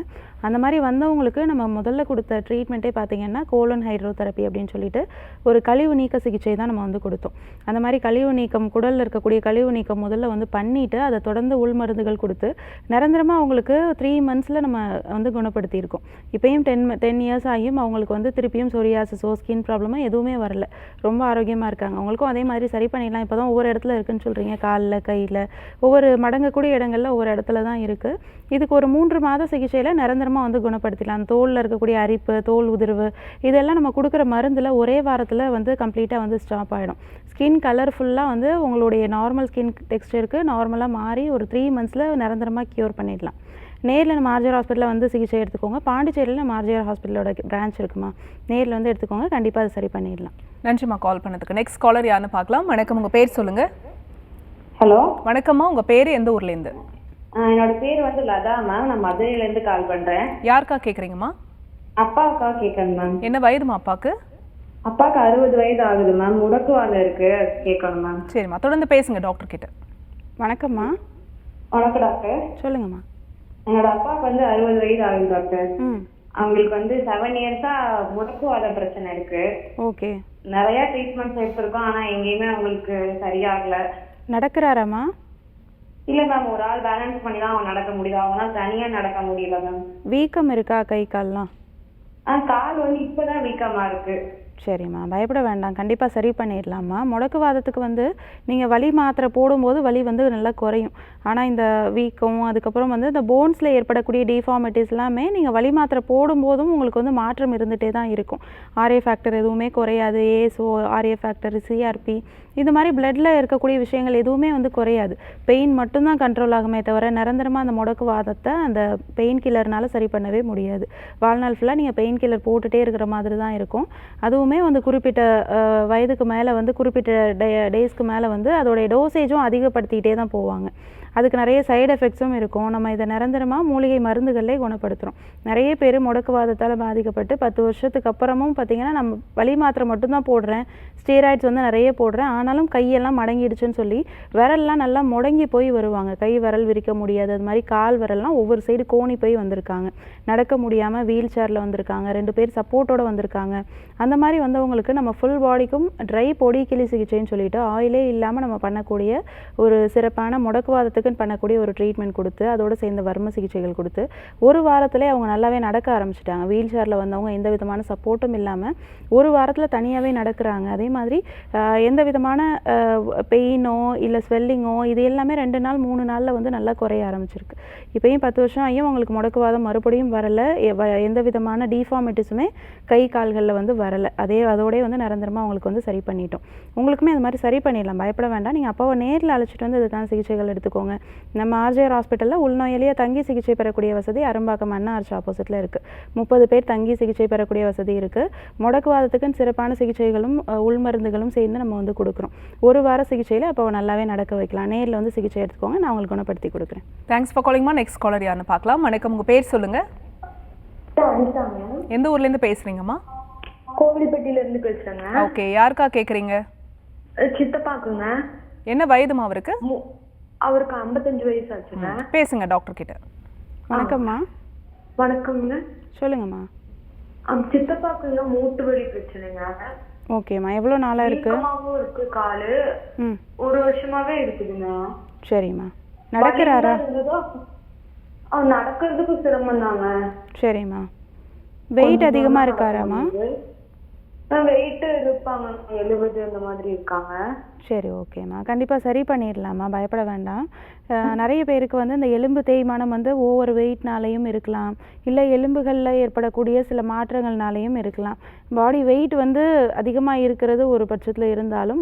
அந்த மாதிரி வந்தவங்களுக்கு நம்ம முதல்ல கொடுத்த ட்ரீட்மெண்ட்டே பார்த்திங்கன்னா கோலன் ஹைட்ரோதெரப்பி அப்படின்னு சொல்லிட்டு ஒரு கழிவு நீக்க சிகிச்சை தான் நம்ம வந்து கொடுத்தோம். அந்த மாதிரி கழிவு நீக்கம், குடலில் இருக்கக்கூடிய கழிவு நீக்கம் முதல்ல வந்து பண்ணிவிட்டு அதை தொடர்ந்து உள் மருந்துகள் கொடுத்து நிரந்தரமாக அவங்களுக்கு 3 மந்த்ஸில் நம்ம வந்து குணப்படுத்தியிருக்கோம். இப்போயும் 10 இயர்ஸ் ஆகியும் அவங்களுக்கு வந்து திருப்பியும் சொரியாசிஸோ ஸ்கின் ப்ராப்ளமோ எதுவுமே வரல, ரொம்ப ஆரோக்கியமாக இருக்காங்க. அவங்களுக்கும் அதே மாதிரி சரி பண்ணிடலாம். இப்போ தான் ஒவ்வொரு இடத்துல இருக்குதுன்னு சொல்கிறீங்க, காலில் கையில் ஒவ்வொரு மடங்கக்கூடிய இடங்களில் ஒவ்வொரு இடத்துல தான் இருக்குது. இதுக்கு ஒரு 3 மாத சிகிச்சையில் நிரந்தரமாக வந்து குணப்படுத்திடலாம். அந்த தோலில் இருக்கக்கூடிய அரிப்பு, தோல் உதிர்வு இதெல்லாம் நம்ம கொடுக்குற மருந்தில் ஒரே வாரத்தில் வந்து கம்ப்ளீட்டாக வந்து ஸ்டாப் ஆகிடும். ஸ்கின் கலர் ஃபுல்லாக வந்து உங்களுடைய நார்மல் ஸ்கின் டெக்ஸ்டருக்கு நார்மலாக மாறி ஒரு 3 மந்த்ஸில் நிரந்தரமாக க்யூர் பண்ணிடலாம். நேரில் நம்ம ஆர்ஜிஆர் ஹாஸ்பிட்டலில் வந்து சிகிச்சை எடுத்துக்கோங்க. பாண்டிச்சேரியில் நம்ம ஆர்ஜிஆர் ஹாஸ்பிட்டலோட பிரான்ச் இருக்குமா, நேரில் வந்து எடுத்துக்கோங்க, கண்டிப்பாக அது சரி பண்ணிடலாம். நன்றிம்மா கால் பண்ணதுக்கு. நெக்ஸ்ட் காலர் யாருன்னு பார்க்கலாம். வணக்கம், உங்க பேர் சொல்லுங்க. ஹலோ, வணக்கம்மா, உங்க பேர் எந்த ஊர்லேருந்து? என்னோட பேர் வந்து லதா மேம். நான் மதுரையிலேருந்து கால் பண்ணுறேன். யாருக்கா கேட்குறீங்கம்மா? அப்பாவுக்கா கேட்கணும் மேம். என்ன வயதுமா அப்பாவுக்கு? அப்பாவுக்கு 60 வயது ஆகுது மேம். முடக்குவாதம் இருக்கு, கேட்கணும் மேம். சரிம்மா, தொடர்ந்து பேசுங்க டாக்டர் கிட்ட. வணக்கம்மா. வணக்கம் டாக்டர். சொல்லுங்கம்மா. என்னோட அப்பாவுக்கு வந்து 60 வயது ஆகுது டாக்டர். ம், அவங்களுக்கு வந்து 7 இயர்ஸா முடக்குவாத பிரச்சனை இருக்கு. ஓகே. நிறைய ட்ரீட்மெண்ட்ஸ் எடுத்திருக்கோம், ஆனா எங்கேயுமே அவங்களுக்கு சரியாகல. நடக்கிறாராம்மா? இல்ல மேம், ஒரு ஆள் பேலன்ஸ் பண்ணி தான் அவன் நடக்க முடியுது, அவனால தனியா நடக்க முடியல மேம். வீக்கம் இருக்கா கை கால்லாம்? கால் வந்து இப்பதான் வீக்கமா இருக்கு. சரிம்மா, பயப்பட வேண்டாம், கண்டிப்பாக சரி பண்ணிடலாம்மா. முடக்குவாதத்துக்கு வந்து நீங்கள் வலி மாத்திரை போடும்போது வலி வந்து நல்லா குறையும். ஆனால் இந்த வீக்கம் அதுக்கப்புறம் வந்து இந்த போன்ஸில் ஏற்படக்கூடிய டிஃபார்மிட்டிஸ் எல்லாமே நீங்கள் வலி மாத்திரை போடும்போதும் உங்களுக்கு வந்து மாற்றம் இருந்துகிட்டே தான் இருக்கும். ஆர்ஏ ஃபேக்டர் எதுவுமே குறையாது, ஏஎஸ்ஓ, ஆர்ஏ ஃபேக்டர், சிஆர்பி இந்த மாதிரி பிளட்டில் இருக்கக்கூடிய விஷயங்கள் எதுவுமே வந்து குறையாது. பெயின் மட்டும்தான் கண்ட்ரோல் ஆகுமே தவிர நிரந்தரமாக அந்த முடக்குவாதத்தை அந்த பெயின் கில்லர்னால சரி பண்ணவே முடியாது. வாழ்நாள் ஃபுல்லாக நீங்கள் பெயின் கில்லர் போட்டுகிட்டே இருக்கிற மாதிரி தான் இருக்கும். அதுவுமே வந்து குறிப்பிட்ட வயதுக்கு மேலே வந்து குறிப்பிட்ட டேஸ்க்கு மேலே வந்து அதோடைய டோசேஜும் அதிகப்படுத்திக்கிட்டே தான் போவாங்க. அதுக்கு நிறைய சைடு எஃபெக்ட்ஸும் இருக்கும். நம்ம இதை நிரந்தரமாக மூலிகை மருந்துகளே குணப்படுத்துகிறோம். நிறைய பேர் முடக்குவாதத்தால் பாதிக்கப்பட்டு 10 வருஷத்துக்கு அப்புறமும் பார்த்திங்கன்னா நம்ம வலி மாத்திரை மட்டும்தான் போடுறேன், ஸ்டீராய்ட்ஸ் வந்து நிறைய போடுறேன், ஆனாலும் கையெல்லாம் மடங்கிடுச்சுன்னு சொல்லி விரல்லாம் நல்லா முடங்கி போய் வருவாங்க. கை விரல் விரிக்க முடியாது, அது மாதிரி கால் விரல்லாம் ஒவ்வொரு சைடு கோணி போய் வந்திருக்காங்க, நடக்க முடியாமல் வீல் சேரில் வந்திருக்காங்க, 2 பேர் சப்போர்ட்டோடு வந்திருக்காங்க. அந்த மாதிரி வந்தவங்களுக்கு நம்ம ஃபுல் பாடிக்கும் ட்ரை பொடி கிளி சிகிச்சைன்னு சொல்லிட்டு ஆயிலே இல்லாமல் நம்ம பண்ணக்கூடிய ஒரு சிறப்பான முடக்குவாதத்துக்கு வாதத்துக்குன்னு பண்ணக்கூடிய ஒரு ட்ரீட்மெண்ட் கொடுத்து அதோட சேர்ந்த வர்ம சிகிச்சைகள் கொடுத்து ஒரு வாரத்திலே அவங்க நல்லாவே நடக்க ஆரம்பிச்சிட்டாங்க. வீல் சேரில் வந்தவங்க எந்த விதமான சப்போர்ட்டும் இல்லாமல் ஒரு வாரத்தில் தனியாகவே நடக்கிறாங்க. அதே மாதிரி எந்த விதமான பெயினோ இல்லை ஸ்வெல்லிங்கோ இது எல்லாமே 2 நாள் 3 நாளில் வந்து நல்லா குறைய ஆரம்பிச்சிருக்கு. இப்போயும் 10 வருஷம் ஆகியும் அவங்களுக்கு முடக்குவாதம் மறுபடியும் வரலை. எந்த விதமான டிஃபார்மிட்டிஸுமே கை கால்களில் வந்து வரலை. அதோடய வந்து நிரந்தரமாக அவங்களுக்கு வந்து சரி பண்ணிட்டோம். உங்களுக்குமே அது மாதிரி சரி பண்ணிடலாம், பயப்பட வேண்டாம். நீங்கள் அப்பாவை நேரில் அழைச்சிட்டு வந்து இதுக்கான சிகிச்சைகள் எடுத்துக்கோங்க. நம்ம ஆர்ஜிஆர் ஹாஸ்பிட்டலில் உள்நோயாளியாக தங்கி சிகிச்சை பெறக்கூடிய வசதி அரும்பாக்கம் அண்ணா ஆர்ச் ஆப்போசிட்டில் இருக்குது. 30 பேர் தங்கி சிகிச்சை பெறக்கூடிய வசதி இருக்குது. முடக்குவாதத்துக்குன்னு சிறப்பான சிகிச்சைகளும் உள்மருந்துகளும் சேர்ந்து நம்ம வந்து கொடுக்குறோம். ஒரு வார சிகிச்சையில் அப்பாவை நல்லாவே நடக்க வைக்கலாம். நேரில் வந்து சிகிச்சை எடுத்துக்கோங்க, நான் உங்களுக்கு குணப்படுத்தி கொடுக்குறேன். தேங்க்ஸ் ஃபார் காலிங்மா. நெக்ஸ்ட் காலர் யாருன்னு பார்க்கலாம். வணக்கம், உங்கள் பேர் சொல்லுங்கள். எந்த ஊர்லேருந்து பேசுகிறீங்கம்மா? கோவில்பட்டியில இருந்து பேசுறேங்க. ஓகே, யாருக்கா கேட்குறீங்க? சித்தப்பாக்குங்க. என்ன வயதுமா அவருக்கு? அவருக்கு 55 வயசு ஆச்சுங்க. பேசுங்க டாக்டர் கிட்ட. வணக்கம்மா. வணக்கம்ங்க. சொல்லுங்கம்மா. சித்தப்பாக்குங்க மூட்டு வலி பிரச்சனைங்க. ஓகேம்மா, எவ்வளோ நாளாக இருக்கு? இருக்கு காலு. 1 வருஷமாவே இருக்குதுங்க. சரிம்மா. நடக்கிறாரா? நடக்கிறதுக்கு சிரமம் தாங்க. சரிம்மா. வெயிட் அதிகமாக இருக்காராம்மா? வெயிட் இருப்பாங்க, 70 அந்த மாதிரி இருக்காங்க. சரி, ஓகேம்மா. கண்டிப்பாக சரி பண்ணிடலாம்மா, பயப்பட வேண்டாம். நிறைய பேருக்கு வந்து இந்த எலும்பு தேய்மானம் வந்து ஓவர் வெயிட்னாலையும் இருக்கலாம், இல்லை எலும்புகளில் ஏற்படக்கூடிய சில மாற்றங்கள்னாலையும் இருக்கலாம். பாடி வெயிட் வந்து அதிகமாக இருக்கிறது ஒரு பட்சத்தில் இருந்தாலும்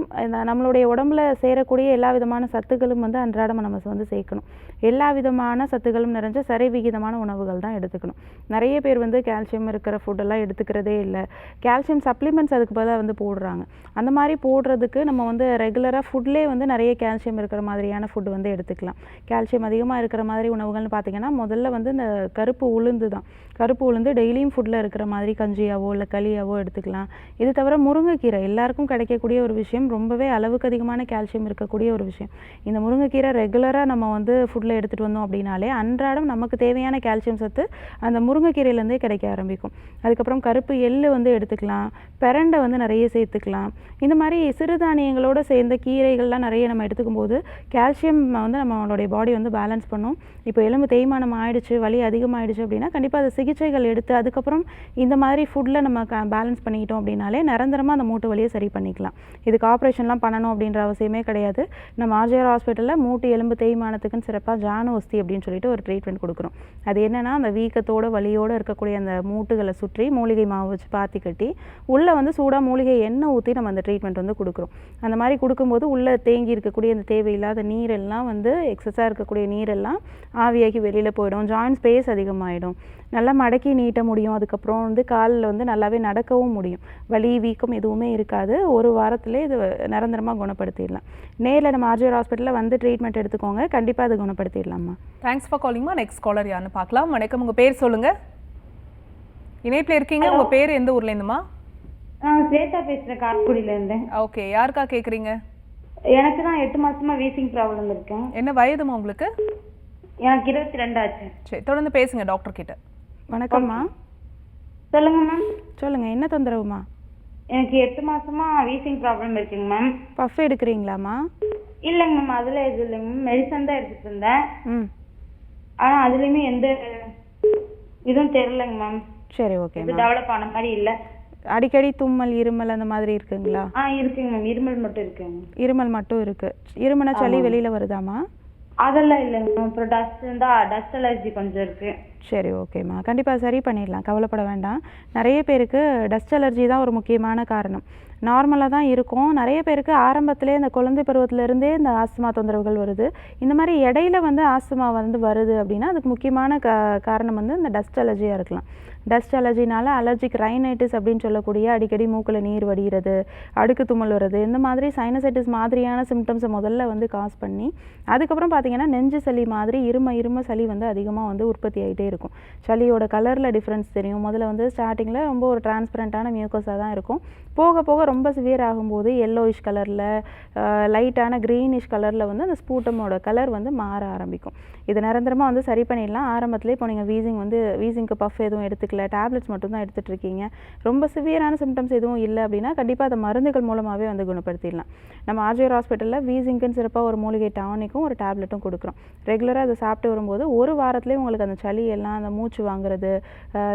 நம்மளுடைய உடம்புல சேரக்கூடிய எல்லா விதமான சத்துக்களும் வந்து அன்றாடம் நம்ம வந்து சேர்க்கணும். எல்லா விதமான சத்துக்களும் நிறைஞ்ச சரி விகிதமான உணவுகள் தான் எடுத்துக்கணும். நிறைய பேர் வந்து கால்சியம் இருக்கிற ஃபுட்டெல்லாம் எடுத்துக்கிறதே இல்லை. கால்சியம் சப்ளிமெண்ட்ஸ் அதுக்கு பதிலாக வந்து போடுறாங்க. அந்த மாதிரி போடுறதுக்கு நம்ம வந்து ரெகுலராக ஃபுட்லேயே வந்து நிறைய கால்சியம் இருக்கிற மாதிரியான ஃபுட் வந்து எடுத்துக்கலாம். கால்சியம் அதிகமாக இருக்கிற மாதிரி உணவுகள்னு பார்த்திங்கன்னா முதல்ல வந்து இந்த கருப்பு உளுந்து தான். கருப்பு உளுந்து டெய்லியும் ஃபுட்டில் இருக்கிற மாதிரி கஞ்சியாவோ இல்லை களியாவோ எடுத்துக்கலாம். இது தவிர முருங்கைக்கீரை எல்லாருக்கும் கிடைக்கக்கூடிய ஒரு விஷயம், ரொம்பவே அளவுக்கு அதிகமான கால்சியம் இருக்கக்கூடிய ஒரு விஷயம். இந்த முருங்கைக்கீரை ரெகுலராக நம்ம வந்து ஃபுட்டில் எடுத்துகிட்டு வந்தோம் அப்படின்னாலே அன்றாடம் நமக்கு தேவையான கால்சியம் சத்து அந்த முருங்கைக்கீரையிலேருந்தே கிடைக்க ஆரம்பிக்கும். அதுக்கப்புறம் கருப்பு எள்ளு வந்து எடுத்துக்கலாம், பிரண்டை வந்து நிறைய சேர்த்துக்கலாம். இந்த மாதிரி சிறுதானியங்களோடு சேர்ந்த கீரைகள்லாம் நிறைய நம்ம எடுத்துக்கும் போது கால்சியம் வந்து நம்மளுடைய பாடி வந்து பேலன்ஸ் பண்ணும். இப்போ எலும்பு தேய்மானம் ஆயிடுச்சு, வலி அதிகமாகிடுச்சு அப்படின்னா கண்டிப்பாக அது சிகிச்சைகள் எடுத்து அதுக்கப்புறம் இந்த மாதிரி ஃபுட்டில் நம்ம பேலன்ஸ் பண்ணிக்கிட்டோம் அப்படின்னாலே நிரந்தரமாக அந்த மூட்டு வலியை சரி பண்ணிக்கலாம். இதுக்கு ஆப்ரேஷன்லாம் பண்ணணும் அப்படின்ற அவசியமே கிடையாது. நம்ம ஆர்ஜிஆர் ஹாஸ்பிட்டலில் மூட்டு எலும்பு தேய்மானத்துக்குன்னு சிறப்பாக ஜானுவஸ்தி அப்படின்னு சொல்லிட்டு ஒரு ட்ரீட்மெண்ட் கொடுக்குறோம். அது என்னென்னா அந்த வீக்கத்தோடு வலியோடு இருக்கக்கூடிய அந்த மூட்டுகளை சுற்றி மூலிகை மாவு வச்சு பாத்தி கட்டி உள்ளே வந்து சூடாக மூலிகை எண்ணெய் ஊற்றி நம்ம அந்த ட்ரீட்மெண்ட் வந்து கொடுக்குறோம். அந்த மாதிரி கொடுக்கும்போது உள்ளே தேங்கி இருக்கக்கூடிய அந்த தேவையில்லாத நீரெல்லாம் வந்து எக்ஸஸாக இருக்கக்கூடிய நீரெல்லாம் ஆவியாகி வெளியில் போயிடும். ஜாயிண்ட் ஸ்பேஸ் அதிகமாகிடும். நல்லா மடக்கி நீட்ட முடியும். அதுக்கப்புறம் வந்து காலில் வந்து நல்லாவே நடக்கவும் முடியும். வலி வீக்கம் எதுவுமே இருக்காது. ஒரு வாரத்திலே இது நிரந்தரமாக குணப்படுத்திடலாம். நேரில் நம்ம ஆர்ஜிஆர் ஹாஸ்பிட்டலில் வந்து ட்ரீட்மெண்ட் எடுத்துக்கோங்க, கண்டிப்பாக அது குணப்படுத்திடலாமா. தேங்க்ஸ் ஃபார் காலிங்மா. நெக்ஸ்ட் காலர் யாருன்னு பார்க்கலாம். வணக்கம், உங்கள் பேர் சொல்லுங்கள். இணைப்பில் இருக்கீங்க, உங்கள் பேர் எந்த ஊர்லேருந்துமா? ஸ்வேதா பேசுகிறேன், காட்குடியிலேருந்து. ஓகே, யாருக்கா கேட்குறீங்க? எனக்கு தான் 8 மாசமா வீசிங் ப்ராப்ளம் இருக்கேன். என்ன வயதுமா உங்களுக்கு? எனக்கு 22 ஆச்சு. சரி, தொடர்ந்து பேசுங்க டாக்டர் கிட்ட. வணக்கம்மா. சொல்லுங்க மேம். சொல்லுங்கள், என்ன தொந்தரவுமா? எனக்கு 8 மாசமா வீசிங் ப்ராப்ளம் இருக்குங்க மேம். பஃப் எடுக்கிறீங்களாம்மா? இல்லைங்க மேம், அதில் எதுவும் இல்லைங்க மேம். மெடிசன் தான் எடுத்துட்டு இருந்தேன். ஆனால் அதுலேயுமே எந்த இதுவும் தெரிலங்க மேம். சரி, ஓகே. இது டெவலப் ஆன மாதிரி இல்லை. அடிக்கடி தும்மல் இருமல் அந்த மாதிரி இருக்குங்களா? இருக்குங்க மேம், இருமல் மட்டும் இருக்குங்க. இருமல் மட்டும் இருக்கு. இருமனா சளி வெளியில் வருதாம்மா? அதெல்லாம் இல்லைங்க மேம். அப்புறம் டஸ்ட் அலர்ஜி கொஞ்சம் இருக்கு. சரி, ஓகேம்மா. கண்டிப்பாக சரி பண்ணிடலாம், கவலைப்பட வேண்டாம். நிறைய பேருக்கு டஸ்ட் அலர்ஜி தான் ஒரு முக்கியமான காரணம். நார்மலாக தான் இருக்கும். நிறைய பேருக்கு ஆரம்பத்திலே இந்த குழந்தை பருவத்திலேருந்தே இந்த ஆஸ்துமா தொந்தரவுகள் வருது. இந்த மாதிரி இடையில வந்து ஆஸ்துமா வந்து வருது அப்படின்னா அதுக்கு முக்கியமான காரணம் வந்து இந்த டஸ்ட் அலர்ஜியாக இருக்கலாம். டஸ்ட் அலர்ஜினால அலர்ஜிக் ரைனைட்டிஸ் அப்படின்னு சொல்லக்கூடிய அடிக்கடி மூக்கில் நீர் வடிகிறது, அடுக்கு தும்மல் வருது, இந்த மாதிரி சைனசைட்டிஸ் மாதிரியான சிம்டம்ஸை முதல்ல வந்து காஸ் பண்ணி அதுக்கப்புறம் பார்த்திங்கன்னா நெஞ்சு சளி மாதிரி இரும சளி வந்து அதிகமாக வந்து உற்பத்தி ஆகிட்டே இருக்கும். சளியோட கலரில் டிஃப்ரென்ஸ் தெரியும். முதல்ல வந்து ஸ்டார்டிங்கில் ரொம்ப ஒரு டிரான்ஸ்பரண்ட்டான மியூக்கஸாக தான் இருக்கும். போக போக ரொம்ப சிவியர் ஆகும்போது எல்லோயிஷ் கலரில் லைட்டான க்ரீனிஷ் கலரில் வந்து அந்த ஸ்பூட்டமோட கலர் வந்து மாற ஆரம்பிக்கும். இது நிரந்தரமாக வந்து சரி பண்ணிடலாம். ஆரம்பத்திலே இப்போ நீங்கள் வீசிங்க்கு பஃப் எதுவும் எடுத்துக்கலாம் எடுக்கல, டேப்லெட்ஸ் மட்டும் தான் எடுத்துகிட்டு இருக்கீங்க, ரொம்ப சிவியரான சிம்டம்ஸ் எதுவும் இல்லை அப்படின்னா கண்டிப்பாக அதை மருந்துகள் மூலமாகவே வந்து குணப்படுத்திடலாம். நம்ம ஆர்ஜிஆர் ஹாஸ்பிட்டலில் வீசிங்க்குன்னு சிறப்பாக ஒரு மூலிகை டானிக்கும் ஒரு டேப்லெட்டும் கொடுக்குறோம். ரெகுலராக அதை சாப்பிட்டு வரும்போது ஒரு வாரத்துலேயே உங்களுக்கு அந்த சளி எல்லாம், அந்த மூச்சு வாங்குறது,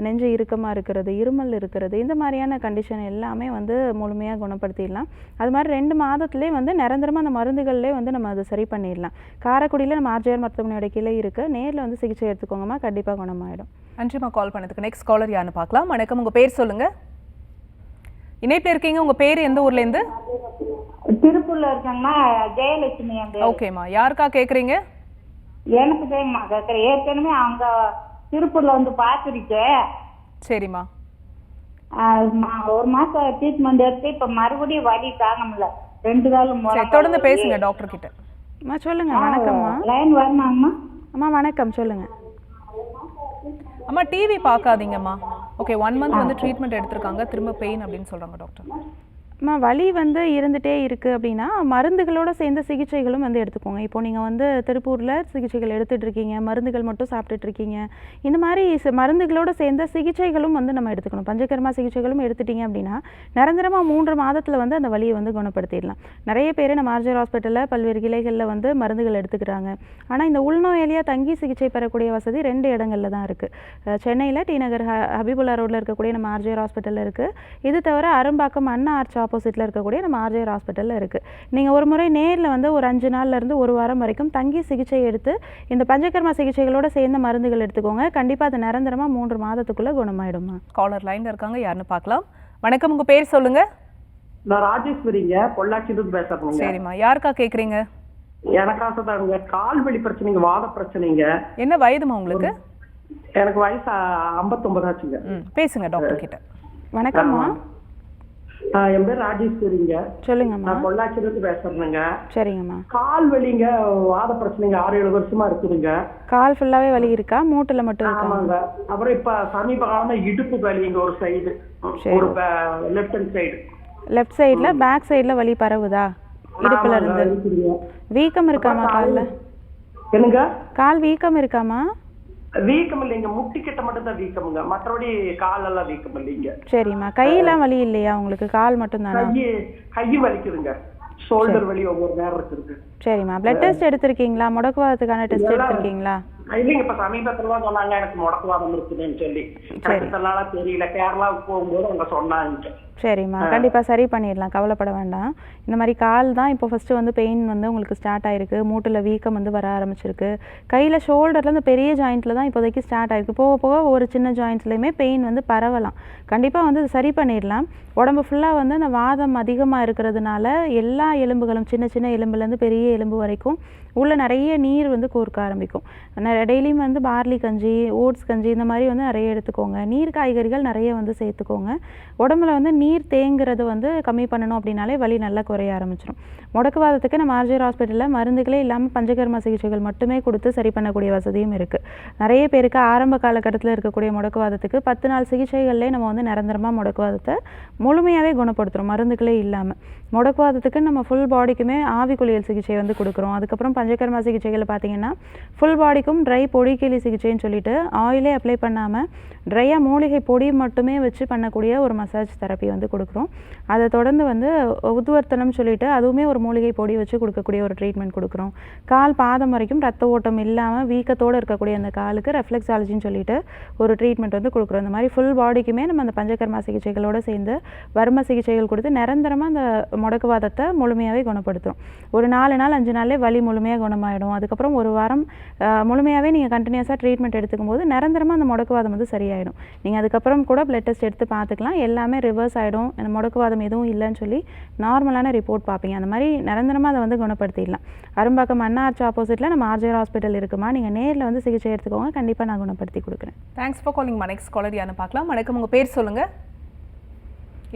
நெஞ்சு இறுக்கமாக இருக்கிறது, இருமல் இருக்கிறது, இந்த மாதிரியான கண்டிஷன் எல்லாமே வந்து முழுமையாக குணப்படுத்திடலாம். அது மாதிரி 2 மாதத்துலேயே வந்து நிரந்தரமாக அந்த மருந்துகள்லேயே வந்து நம்ம அதை சரி பண்ணிடலாம். காரைக்குடியில் நம்ம ஆர்ஜிஆர் மருத்துவமனையோட கிளை இருக்குது, நேரில் வந்து சிகிச்சை எடுத்துக்கோங்கம்மா, கண்டிப்பாக குணமாயிடும். நன்றிம்மா கால் பண்ணதுக்கு. நெக்ஸ்ட் காலர் யாருன்னு பார்க்கலாம். வணக்கம், உங்கள் பேர் சொல்லுங்கள். இணைப்பில் இருக்கீங்க, உங்கள் பேர் எந்த ஊர்லேருந்து? திருப்பூர்ல இருக்காங்கன்னா ஜெயலட்சுமி. அந்த ஓகேம்மா, யாருக்கா கேட்குறீங்க? எனக்கு தெரியுமா கேட்குறேன். ஏற்கனவே அவங்க திருப்பூர்ல வந்து பார்த்துருக்கேன். சரிம்மா. ஒரு மாசம் ட்ரீட்மெண்ட் எடுத்து இப்ப மறுபடியும் வலி தாங்க முடியல. 2 காலம் தொடர்ந்து பேசுங்க டாக்டர் கிட்ட. அம்மா சொல்லுங்க. வணக்கம்மா. லைன் வரணும்மா? அம்மா வணக்கம், சொல்லுங்க. அம்மா டிவி பார்க்காதீங்கம்மா. ஓகே, 1 மந்த் வந்து ட்ரீட்மெண்ட் எடுத்திருக்காங்க, திரும்ப பெயின் அப்படின்னு சொல்றாங்க டாக்டர். அம்மா வலி வந்து இருந்துகிட்டே இருக்குது அப்படின்னா மருந்துகளோடு சேர்ந்த சிகிச்சைகளும் வந்து எடுத்துக்கோங்க. இப்போ நீங்கள் வந்து திருப்பூரில் சிகிச்சைகள் எடுத்துகிட்ருக்கீங்க, மருந்துகள் மட்டும் சாப்பிட்டுட்ருக்கீங்க, இந்த மாதிரி மருந்துகளோடு சேர்ந்த சிகிச்சைகளும் வந்து நம்ம எடுத்துக்கணும். பஞ்சகர்மா சிகிச்சைகளும் எடுத்துட்டிங்க அப்படின்னா நிரந்தரமாக 3 மாதத்தில் வந்து அந்த வலியை வந்து குணப்படுத்திடலாம். நிறைய பேர் நம்ம ஆர்ஜிஆர் ஹாஸ்பிட்டலில் பல்வேறு கிளைகளில் வந்து மருந்துகள் எடுத்துக்கிறாங்க. ஆனால் இந்த உள்நோயாளியாக தங்கி சிகிச்சை பெறக்கூடிய வசதி 2 இடங்களில் தான் இருக்குது. சென்னையில் டி நகர் ஹபீபுல்லா ரோட்டில் இருக்கக்கூடிய நம்ம ஆர்ஜிஆர் ஹாஸ்பிட்டலில் இருக்குது. இது தவிர அரும்பாக்கம் அண்ணா ஆர்ச் ஆப்போசிட்டில் இருக்கக்கூடிய நம்ம ஆர்ஜிஆர் ஹாஸ்பிட்டலில் இருக்குது. நீங்கள் ஒரு முறை நேரில் வந்து ஒரு 5 நாள்லேருந்து 1 வாரம் வரைக்கும் தங்கி சிகிச்சை எடுத்து இந்த பஞ்சகர்மா சிகிச்சைகளோடு சேர்ந்த மருந்துகள் எடுத்துக்கோங்க. கண்டிப்பாக அது நிரந்தரமாக 3 மாதத்துக்குள்ளே குணமாயிடுமா. காலர் லைனில் இருக்காங்க, யாருன்னு பார்க்கலாம். வணக்கம், உங்கள் பேர் சொல்லுங்கள். நான் ராஜேஸ்வரிங்க, பொள்ளாச்சியிலிருந்து பேசுறேங்க. சரிம்மா, யாருக்கா கேட்குறீங்க? எனக்காக தாங்க கால் வலி பிரச்சனைங்க, வாத பிரச்சனைங்க. என்ன வயதுமா உங்களுக்கு? எனக்கு வயசு 59 ஆச்சுங்க. பேசுங்க டாக்டர் கிட்ட. வணக்கம்மா. என் பேர் ராஜேஸ்வரிங்க. சொல்லுங்கம்மா. நான் பொள்ளாச்சியிலிருந்து பேசுறேங்க. சரிங்கம்மா. கால் வலிங்க, வாத பிரச்சனைங்க 6-7 வருஷமா இருக்குதுங்க. கால் ஃபுல்லாவே வலி இருக்கா, மூட்டுல மட்டும் இருக்கா? ஆமாங்க. அப்புறம் இப்ப சமீப காலமா இடுப்பு வலிங்க, ஒரு சைடு, ஒரு லெஃப்ட் ஹேண்ட் சைடு. லெஃப்ட் சைடுல பேக் சைடுல வலி பரவுதா? இடுப்புல இருந்து வீக்கம் இருக்காமா கால்ல? என்னங்க? கால் வீக்கம் இருக்காமா? வீக்கம் இல்லைங்க, முட்டிக்கிட்ட மட்டும் தான் வீக்கமுங்க, மற்றபடி காலெல்லாம் வீக்கம் இல்லைங்க. சரிம்மா. கையெல்லாம் வலி இல்லையா உங்களுக்கு? கால் மட்டும் தானா? கை வலிக்குதுங்க, ஷோல்டர் வலி ஒவ்வொரு நேரம் இருக்குதுங்க. சரிம்மா. பிளட் டெஸ்ட் எடுத்திருக்கீங்களா? முடக்குவாதத்துக்கான டெஸ்ட் எடுத்திருக்கீங்களா? இல்லைங்க, இப்ப சமீபத்துல தான் சொன்னாங்க எனக்கு முடக்குவாதம் இருக்குதுன்னு சொல்லி. எனக்கு தெரியல, கேரளாவுக்கு போகும்போது அவங்க சொன்னாங்க. சரிம்மா, கண்டிப்பாக சரி பண்ணிடலாம், கவலைப்பட வேண்டாம். இந்த மாதிரி கால் தான் இப்போ ஃபஸ்ட்டு வந்து பெயின் வந்து உங்களுக்கு ஸ்டார்ட் ஆகிருக்கு, மூட்டில் வீக்கம் வந்து வர ஆரம்பிச்சிருக்கு, கையில் ஷோல்டரில் இந்த பெரிய ஜாயிண்ட்டில் தான் இப்போதைக்கு ஸ்டார்ட் ஆகிருக்கு. போக போக ஒரு சின்ன ஜாயிண்ட்ஸ்லையுமே பெயின் வந்து பரவலாம். கண்டிப்பாக வந்து இது சரி பண்ணிடலாம். உடம்பு ஃபுல்லாக வந்து அந்த வாதம் அதிகமாக இருக்கிறதுனால எல்லா எலும்புகளும், சின்ன சின்ன எலும்புலேருந்து பெரிய எலும்பு வரைக்கும் உள்ள நிறைய நீர் வந்து கோர்க்க ஆரம்பிக்கும். டெய்லியும் வந்து பார்லி கஞ்சி, ஓட்ஸ் கஞ்சி இந்த மாதிரி வந்து நிறைய எடுத்துக்கோங்க. நீர் காய்கறிகள் நிறைய வந்து சேர்த்துக்கோங்க. உடம்புல வந்து நீர் தேங்குறதை வந்து கம்மி பண்ணணும் அப்படின்னாலே வலி நல்லா குறைய ஆரம்பிச்சிடும். முடக்குவாதத்துக்கு நம்ம ஆர்ஜிஆர் ஹாஸ்பிட்டலில் மருந்துகளே இல்லாமல் பஞ்சகர்மா சிகிச்சைகள் மட்டுமே கொடுத்து சரி பண்ணக்கூடிய வசதியும் இருக்குது. நிறைய பேருக்கு ஆரம்ப காலகட்டத்தில் இருக்கக்கூடிய முடக்குவாதத்துக்கு 10 நாள் சிகிச்சைகள்லேயே நம்ம வந்து நிரந்தரமாக முடக்குவாதத்தை முழுமையாகவே குணப்படுத்துகிறோம், மருந்துகளே இல்லாமல். முடக்குவாதத்துக்கு நம்ம ஃபுல் பாடிக்குமே ஆவி குளியல் சிகிச்சை வந்து கொடுக்குறோம். அதுக்கப்புறம் பஞ்சகர்மா சிகிச்சைகளை பார்த்தீங்கன்னா ஃபுல் பாடிக்கும் ட்ரை பொடி கிளி சிகிச்சைன்னு சொல்லிட்டு ஆயிலே அப்ளை பண்ணாமல் ட்ரையாக மூலிகை பொடி மட்டுமே வச்சு பண்ணக்கூடிய ஒரு மசாஜ் தெரப்பி வந்து கொடுக்குறோம். அதை தொடர்ந்து வந்து உத்வர்த்தனம் சொல்லிட்டு அதுவுமே ஒரு மூலிகை பொடி வச்சு கொடுக்கக்கூடிய ஒரு ட்ரீட்மெண்ட் கொடுக்குறோம். கால் பாதம் வரைக்கும் ரத்த ஓட்டம் இல்லாமல் வீக்கத்தோடு இருக்கக்கூடிய அந்த காலுக்கு ரெஃப்ளெக்ஸாலஜின்னு சொல்லிட்டு ஒரு ட்ரீட்மெண்ட் வந்து கொடுக்குறோம். இந்த மாதிரி ஃபுல் பாடிக்குமே நம்ம அந்த பஞ்சகர்மா சிகிச்சைகளோடு சேர்ந்து வர்ம சிகிச்சைகள் கொடுத்து நிரந்தரமாக அந்த முடக்குவாதத்தை முழுமையாகவே குணப்படுத்தும். ஒரு 4 நாள் 5 நாள்லேயே வலி முழுமையாக குணமாயிடும். அதுக்கப்புறம் ஒரு வாரம் முழுமையாகவே நீங்கள் கண்டினியூஸாக ட்ரீட்மெண்ட் எடுத்துக்கும் போது நிரந்தரமாக அந்த முடக்குவாதம் வந்து சரியாயிடும். நீங்கள் அதுக்கப்புறம் கூட பிளட் டெஸ்ட் எடுத்து பார்த்துக்கலாம், எல்லாமே ரிவர்ஸ் ஆகிடும். அந்த முடக்குவாதம் எதுவும் இல்லைன்னு சொல்லி நார்மலான ரிப்போர்ட் பார்ப்பீங்க. அந்த மாதிரி நிரந்தரமாக அதை வந்து குணப்படுத்திடலாம். அரும்பாக்கம் அண்ணா ஆர்ச் ஆப்போசிட்டில் நம்ம ஆர்ஜிஆர் ஹாஸ்பிட்டல் இருக்குமா, நீங்கள் நேரில் வந்து சிகிச்சை எடுத்துக்கோங்க, கண்டிப்பாக நான் குணப்படுத்தி கொடுக்குறேன். Thanks for calling. Next caller யாருன்னு பார்க்கலாம். வணக்கம், உங்கள் பேர் சொல்லுங்கள்.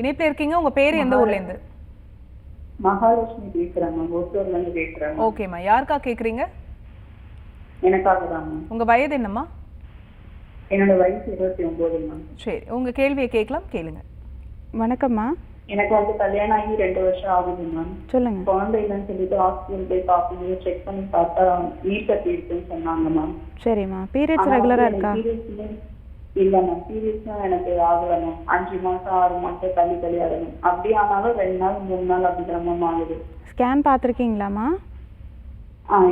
இணைப்பில் இருக்கீங்க, உங்கள் பேர் எந்த ஊர்லேருந்து? மகாலட்சுமி பேசுறாங்க, ஓட்டூர்லேருந்து பேசுறாங்க. ஓகேம்மா, யாருக்கா கேட்குறீங்க? எனக்காக தான். உங்கள் வயது என்னம்மா? என்னோட வயசு 29. சரி, உங்கள் கேள்வியை கேட்கலாம், கேளுங்க. வணக்கம்மா. எனக்கு வந்து கல்யாணம் ஆகி 2 வருஷம் ஆகுது மேம். சொல்லுங்க. குழந்தை இல்லைன்னு சொல்லிட்டு ஹாஸ்பிட்டல் போய் பார்க்கும்போது செக் பண்ணி பார்த்தா நீர் கட்டி இருக்குன்னு சொன்னாங்க மேம். சரிம்மா. பீரியட்ஸ் ரெகுலராக இருக்கா? இல்ல மேம், பீரியட்ஸும் எனக்கு ஆகல மேம். 5 மாசம் 6 மாசம் தள்ளி தள்ளி ஆகணும். அப்படி ஆனாலும் 2 நாள் 3 நாள் அப்படிங்கிற மாதிரி ஆகுது. ஸ்கேன் பார்த்துருக்கீங்களாம்மா?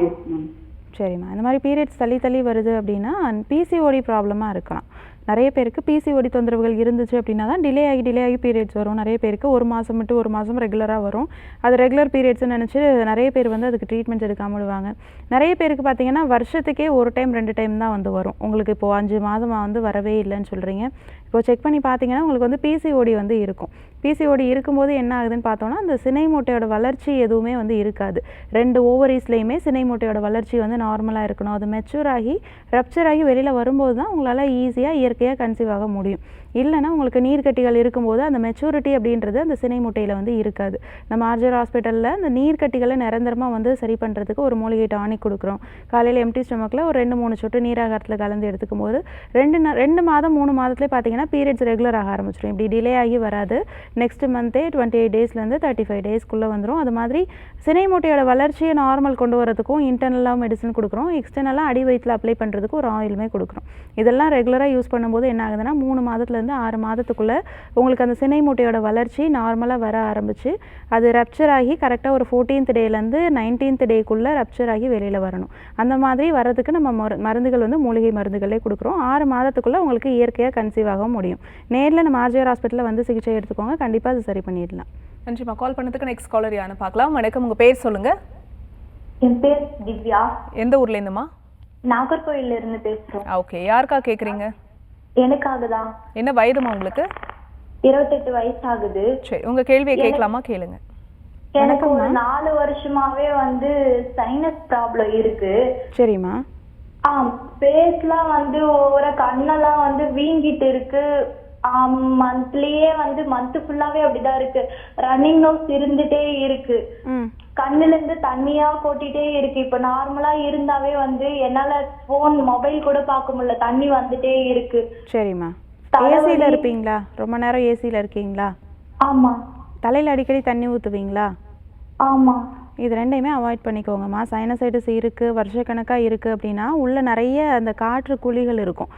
Yes ma'am. சரிம்மா. இந்த மாதிரி பீரியட்ஸ் தள்ளி தள்ளி வருது அப்படின்னா பிசிஓடி ப்ராப்ளமாக இருக்கலாம். நிறைய பேருக்கு பிசிஓடி தொந்தரவுகள் இருந்துச்சு அப்படின்னா தான் டிலே ஆகி பீரியட்ஸ் வரும். நிறைய பேருக்கு 1 மாதம் விட்டு 1 மாதம் ரெகுலராக வரும். அது ரெகுலர் பீரியட்ஸ்னு நினச்சி நிறைய பேர் வந்து அதுக்கு ட்ரீட்மெண்ட் எடுக்காமல் விடுவாங்க. நிறைய பேருக்கு பார்த்தீங்கன்னா வருஷத்துக்கே 1 டைம் 2 டைம் தான் வந்து வரும். உங்களுக்கு இப்போது 5 மாதமாக வந்து வரவே இல்லைன்னு சொல்கிறீங்க. இப்போ செக் பண்ணி பார்த்தீங்கன்னா உங்களுக்கு வந்து பிசிஓடி வந்து இருக்கும். பிசிஓடி இருக்கும்போது என்ன ஆகுதுன்னு பார்த்தோன்னா அந்த சினை மூட்டையோட வளர்ச்சி எதுவுமே வந்து இருக்காது. 2 ஓவரீஸ்லேயுமே சினை மூட்டையோட வளர்ச்சி வந்து நார்மலாக இருக்கணும். அது மெச்சூர் ஆகி ரப்சர் ஆகி வெளியில் வரும்போது தான் உங்களால் ஈஸியாக இயற்கையாக கன்சீவ் ஆக முடியும். இல்லைனா உங்களுக்கு நீர்க்கட்டிகள் இருக்கும்போது அந்த மெச்சூரிட்டி அப்படின்றது அந்த சினை முட்டையில் வந்து இருக்காது. நம்ம ஆர்ஜர் ஹாஸ்பிட்டலில் அந்த நீர்க்கட்டிகளை நிரந்தரமாக வந்து சரி பண்ணுறதுக்கு ஒரு மூலிகை டானிக் கொடுக்குறோம். காலையில் எம்டி ஸ்டொமக்கில் ஒரு 2-3 சொட்டு நீராகாரத்தில் கலந்து எடுத்துக்கும் போது 2 மாதம் 3 மாதத்துலேயே பார்த்தீங்கன்னா பீரியட்ஸ் ரெகுலர் ஆக ஆரம்பிச்சிடும். இப்படி டிலே ஆகி வராது. நெக்ஸ்ட் மந்த்தே 28 டேஸ்லேருந்து 35 டேஸ்க்குள்ளே வந்துடும். அது மாதிரி சினை மூட்டையோட வளர்ச்சியை நார்மல் கொண்டு வரதுக்கும் இன்டர்னலாக மெடிசன் கொடுக்குறோம். எக்ஸ்டர்னலாக அடி வயிற்றில் அப்ளை பண்ணுறதுக்கு ஒரு ஆயிலுமே கொடுக்குறோம். இதெல்லாம் ரெகுலராக யூஸ் பண்ணும்போது என்ன ஆகுதுன்னா 3 மாதத்துலேருந்து 6 மாதத்துக்குள்ளே உங்களுக்கு அந்த சினை மூட்டையோட வளர்ச்சி நார்மலாக வர ஆரம்பித்து அது ரப்சர் ஆகி கரெக்டாக ஒரு 14th டேலேருந்து 19th டேக்குள்ளே ரப்சர் ஆகி வெளியில் வரணும். அந்த மாதிரி வர்றதுக்கு நம்ம மருந்துகள் வந்து மூலிகை மருந்துகளே கொடுக்குறோம். 6 மாதத்துக்குள்ளே உங்களுக்கு இயற்கையாக கன்சீவ் ஆக முடியும். நேரில் நம்ம ஆர்ஜிஆர் ஹாஸ்பிட்டலில் வந்து சிகிச்சை எடுத்துக்கோங்க. கண்டிப்பாக அது சரி பண்ணிடலாம். நன்றிம்மா. கால் பண்ணதுக்கு நெக்ஸ்ட் காலர் யாருன்னு பார்க்கலாம். வணக்கம், உங்கள் பேர் சொல்லுங்கள். என் பேர் திவ்யா. எந்த ஊர்லேருந்துமா? நாகர்கோயில்ல இருந்து பேசுறோம். ஓகே, யாருக்கா கேட்குறீங்க? எனக்காக தான். என்ன வயதுமா உங்களுக்கு? 28 வயசு ஆகுது. சரி, உங்கள் கேள்வியை கேட்கலாமா? கேளுங்க. எனக்கு ஒரு 4 வருஷமாவே வந்து சைனஸ் ப்ராப்ளம் இருக்கு. சரிம்மா. பேஸ்லாம் வந்து ஒவ்வொரு கண்ணெல்லாம் வந்து வீங்கிட்டு இருக்கு. மந்த்லியே வந்து மந்த் ஃபுல்லாவே அப்படிதான் இருக்கு. ரன்னிங் நோஸ் இருந்துட்டே இருக்கு. கண்ணுல இருந்து தண்ணியா கொட்டிட்டே இருக்கு. இப்ப நார்மலா இருந்தாவே வந்து என்னால போன் மொபைல் கூட பார்க்க முடியல, தண்ணி வந்துட்டே இருக்கு. சரிம்மா. ஏசியில் இருப்பீங்களா? ரொம்ப நேரம் ஏசியில் இருக்கீங்களா? ஆமா. தலையில் அடிக்கடி தண்ணி ஊற்றுவீங்களா? ஆமா. இது ரெண்டையுமே அவாய்ட் பண்ணிக்கோங்கம்மா. சைனசைட்டிஸ் இருக்குது, வருஷக்கணக்காக இருக்குது அப்படின்னா உள்ள நிறைய அந்த காற்று குழிகள் இருக்கும்.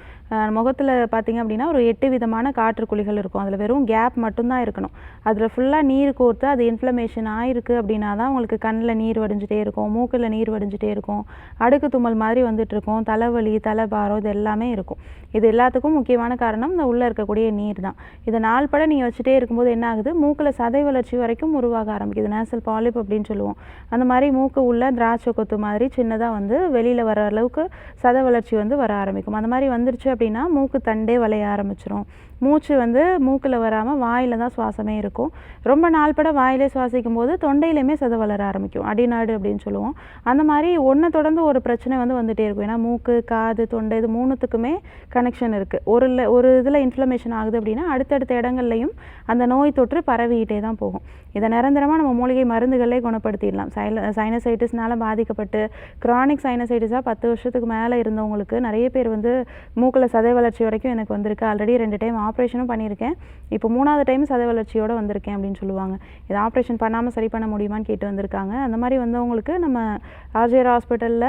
முகத்தில் பார்த்தீங்க அப்படின்னா ஒரு 8 விதமான காற்று குழிகள் இருக்கும். அதில் வெறும் கேப் மட்டும்தான் இருக்கணும். அதில் ஃபுல்லாக நீர் கோர்த்து அது இன்ஃப்ளமேஷன் ஆகிருக்கு அப்படின்னா தான் உங்களுக்கு கண்ணில் நீர் வடிஞ்சிட்டே இருக்கும், மூக்கில் நீர் வடிஞ்சிட்டே இருக்கும், அடுக்கு தும்மல் மாதிரி வந்துட்டுருக்கும், தலைவலி, தலைபாரம், இது எல்லாமே இருக்கும். இது எல்லாத்துக்கும் முக்கியமான காரணம் இந்த உள்ளே இருக்கக்கூடிய நீர் தான். இதை நாள்பட நீங்கள் வச்சுட்டே இருக்கும்போது என்ன ஆகுது, மூக்கில் சதை வளர்ச்சி வரைக்கும் உருவாக ஆரம்பிக்குது. நேசல் பாலிப் அப்படின்னு சொல்லுவோம். அந்த மாதிரி மூக்கு உள்ள திராட்சை கொத்து மாதிரி சின்னதாக வந்து வெளியில் வர அளவுக்கு சதை வளர்ச்சி வந்து வர ஆரம்பிக்கும். அந்த மாதிரி வந்துருச்சு அப்படின்னா மூக்கு தண்டே வளைய ஆரம்பிச்சிரும். மூச்சு வந்து மூக்கில் வராமல் வாயில் தான் சுவாசமே இருக்கும். ரொம்ப நாள்பட வாயிலே சுவாசிக்கும் போது தொண்டையிலையுமே சதை வளர ஆரம்பிக்கும், அடிநாடு அப்படின்னு சொல்லுவோம். அந்த மாதிரி ஒன்றை தொடர்ந்து ஒரு பிரச்சனை வந்து வந்துகிட்டே இருக்கும். ஏன்னா மூக்கு, காது, தொண்டை இது 3த்துக்குமே கனெக்ஷன் இருக்குது. ஒரு இதில் இன்ஃப்ளமேஷன் ஆகுது அப்படின்னா அடுத்தடுத்த இடங்கள்லையும் அந்த நோய் தொற்று பரவிக்கிட்டே தான் போகும். இதை நிரந்தரமாக நம்ம மூலிகை மருந்துகளே குணப்படுத்திடலாம். சைனசைட்டிஸ்னால பாதிக்கப்பட்டு கிரானிக் சைனசைட்டிஸாக 10 வருஷத்துக்கு மேலே இருந்தவங்களுக்கு நிறைய பேர் வந்து மூக்கில் சதை வளர்ச்சி வரைக்கும் எனக்கு வந்திருக்கு. ஆல்ரெடி 2 டைம் ஆப்ரேஷனும் பண்ணியிருக்கேன். இப்போ 3வது டைம் சதை வளர்ச்சியோடு வந்திருக்கேன் அப்படின்னு சொல்லுவாங்க. இது ஆப்ரேஷன் பண்ணாமல் சரி பண்ண முடியுமான்னு கேட்டு வந்திருக்காங்க. அந்த மாதிரி வந்தவங்களுக்கு நம்ம ஆர்ஜிஆர் ஹாஸ்பிட்டலில்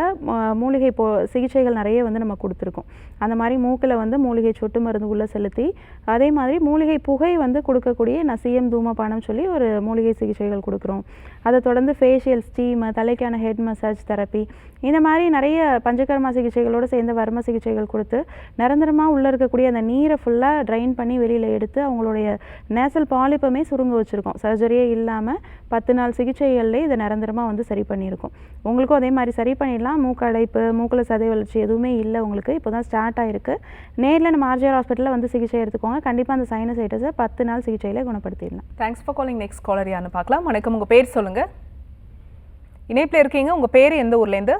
மூலிகை சிகிச்சைகள் நிறைய வந்து நம்ம கொடுத்துருக்கோம். அந்த மாதிரி மூக்கில் வந்து மூலிகை சொட்டு மருந்து உள்ளே செலுத்தி, அதே மாதிரி மூலிகை புகை வந்து கொடுக்கக்கூடிய நசியம் தூமபானம் சொல்லி ஒரு மூலிகை சிகிச்சைகள் கொடுக்குறோம். அதை தொடர்ந்து ஃபேஷியல் ஸ்டீம், தலைக்கான ஹெட் மசாஜ் தெரப்பி, இந்த மாதிரி நிறைய பஞ்சகர்மா சிகிச்சைகளோடு சேர்ந்த வர்ம சிகிச்சைகள் கொடுத்து நிரந்தரமாக உள்ளே இருக்கக்கூடிய அந்த நீரை ஃபுல்லாக ட்ரைன் பண்ணி வெளியில் எடுத்து அவங்களுடைய நேசல் பாலிப்பமே சுருங்க வச்சுருக்கோம். சர்ஜரியே இல்லாமல் 10 நாள் சிகிச்சைகள்லேயே இதை நிரந்தரமாக வந்து சரி பண்ணியிருக்கோம். உங்களுக்கும் அதே மாதிரி சரி பண்ணிடலாம். மூக்கடைப்பு, மூக்கில் சதை வளர்ச்சி எதுவுமே இல்லை உங்களுக்கு. இப்போ தான் ஸ்டார்ட் ஆகிருக்கு. நேரில் நம்ம ஆர்ஜிஆர் ஹாஸ்பிட்டலில் வந்து சிகிச்சை எடுத்துக்கோங்க. கண்டிப்பாக அந்த சைனசைட்டிஸை 10 நாள் சிகிச்சையிலே குணப்படுத்திடலாம். Thanks for calling. Next caller யாருன்னு பார்க்கலாம். வணக்கம், உங்கள் பேர் சொல்லுங்கள். இணைப்பில் இருக்கீங்க, உங்கள் பேர் எந்த ஊர்லேருந்து?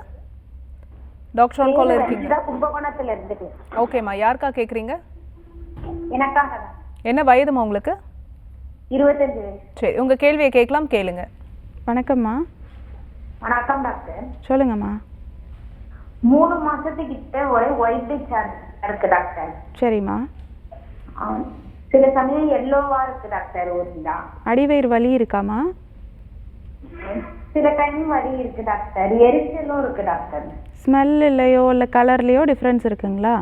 டாக்டர் ஆன் கால் இருக்கீங்க. கும்பகோணத்துல இருந்து. ஓகேம்மா, யாருக்கா கேட்குறீங்க? எனக்காக. என்ன வயதுமா உங்களுக்கு? 25 வயசு. சரி, உங்கள் கேள்வியை கேட்கலாம், கேளுங்க. வணக்கம்மா. வணக்கம் டாக்டர். சொல்லுங்கம்மா. 3 மாசத்துக்கிட்ட ஒரே ஒயிட் டிஸ்சார்ஜ் இருக்கு டாக்டர். சரிம்மா. சில சமயம் எல்லோவா இருக்கு டாக்டர். ஒருந்தா அடிவயிறு வலி இருக்காமா? சில டைம் வலி இருக்கு டாக்டர். எரிச்சலும் இருக்கு டாக்டர். ஸ்மெல் இல்லையோ இல்லை கலர்லேயோ டிஃப்ரென்ஸ் இருக்குங்களா?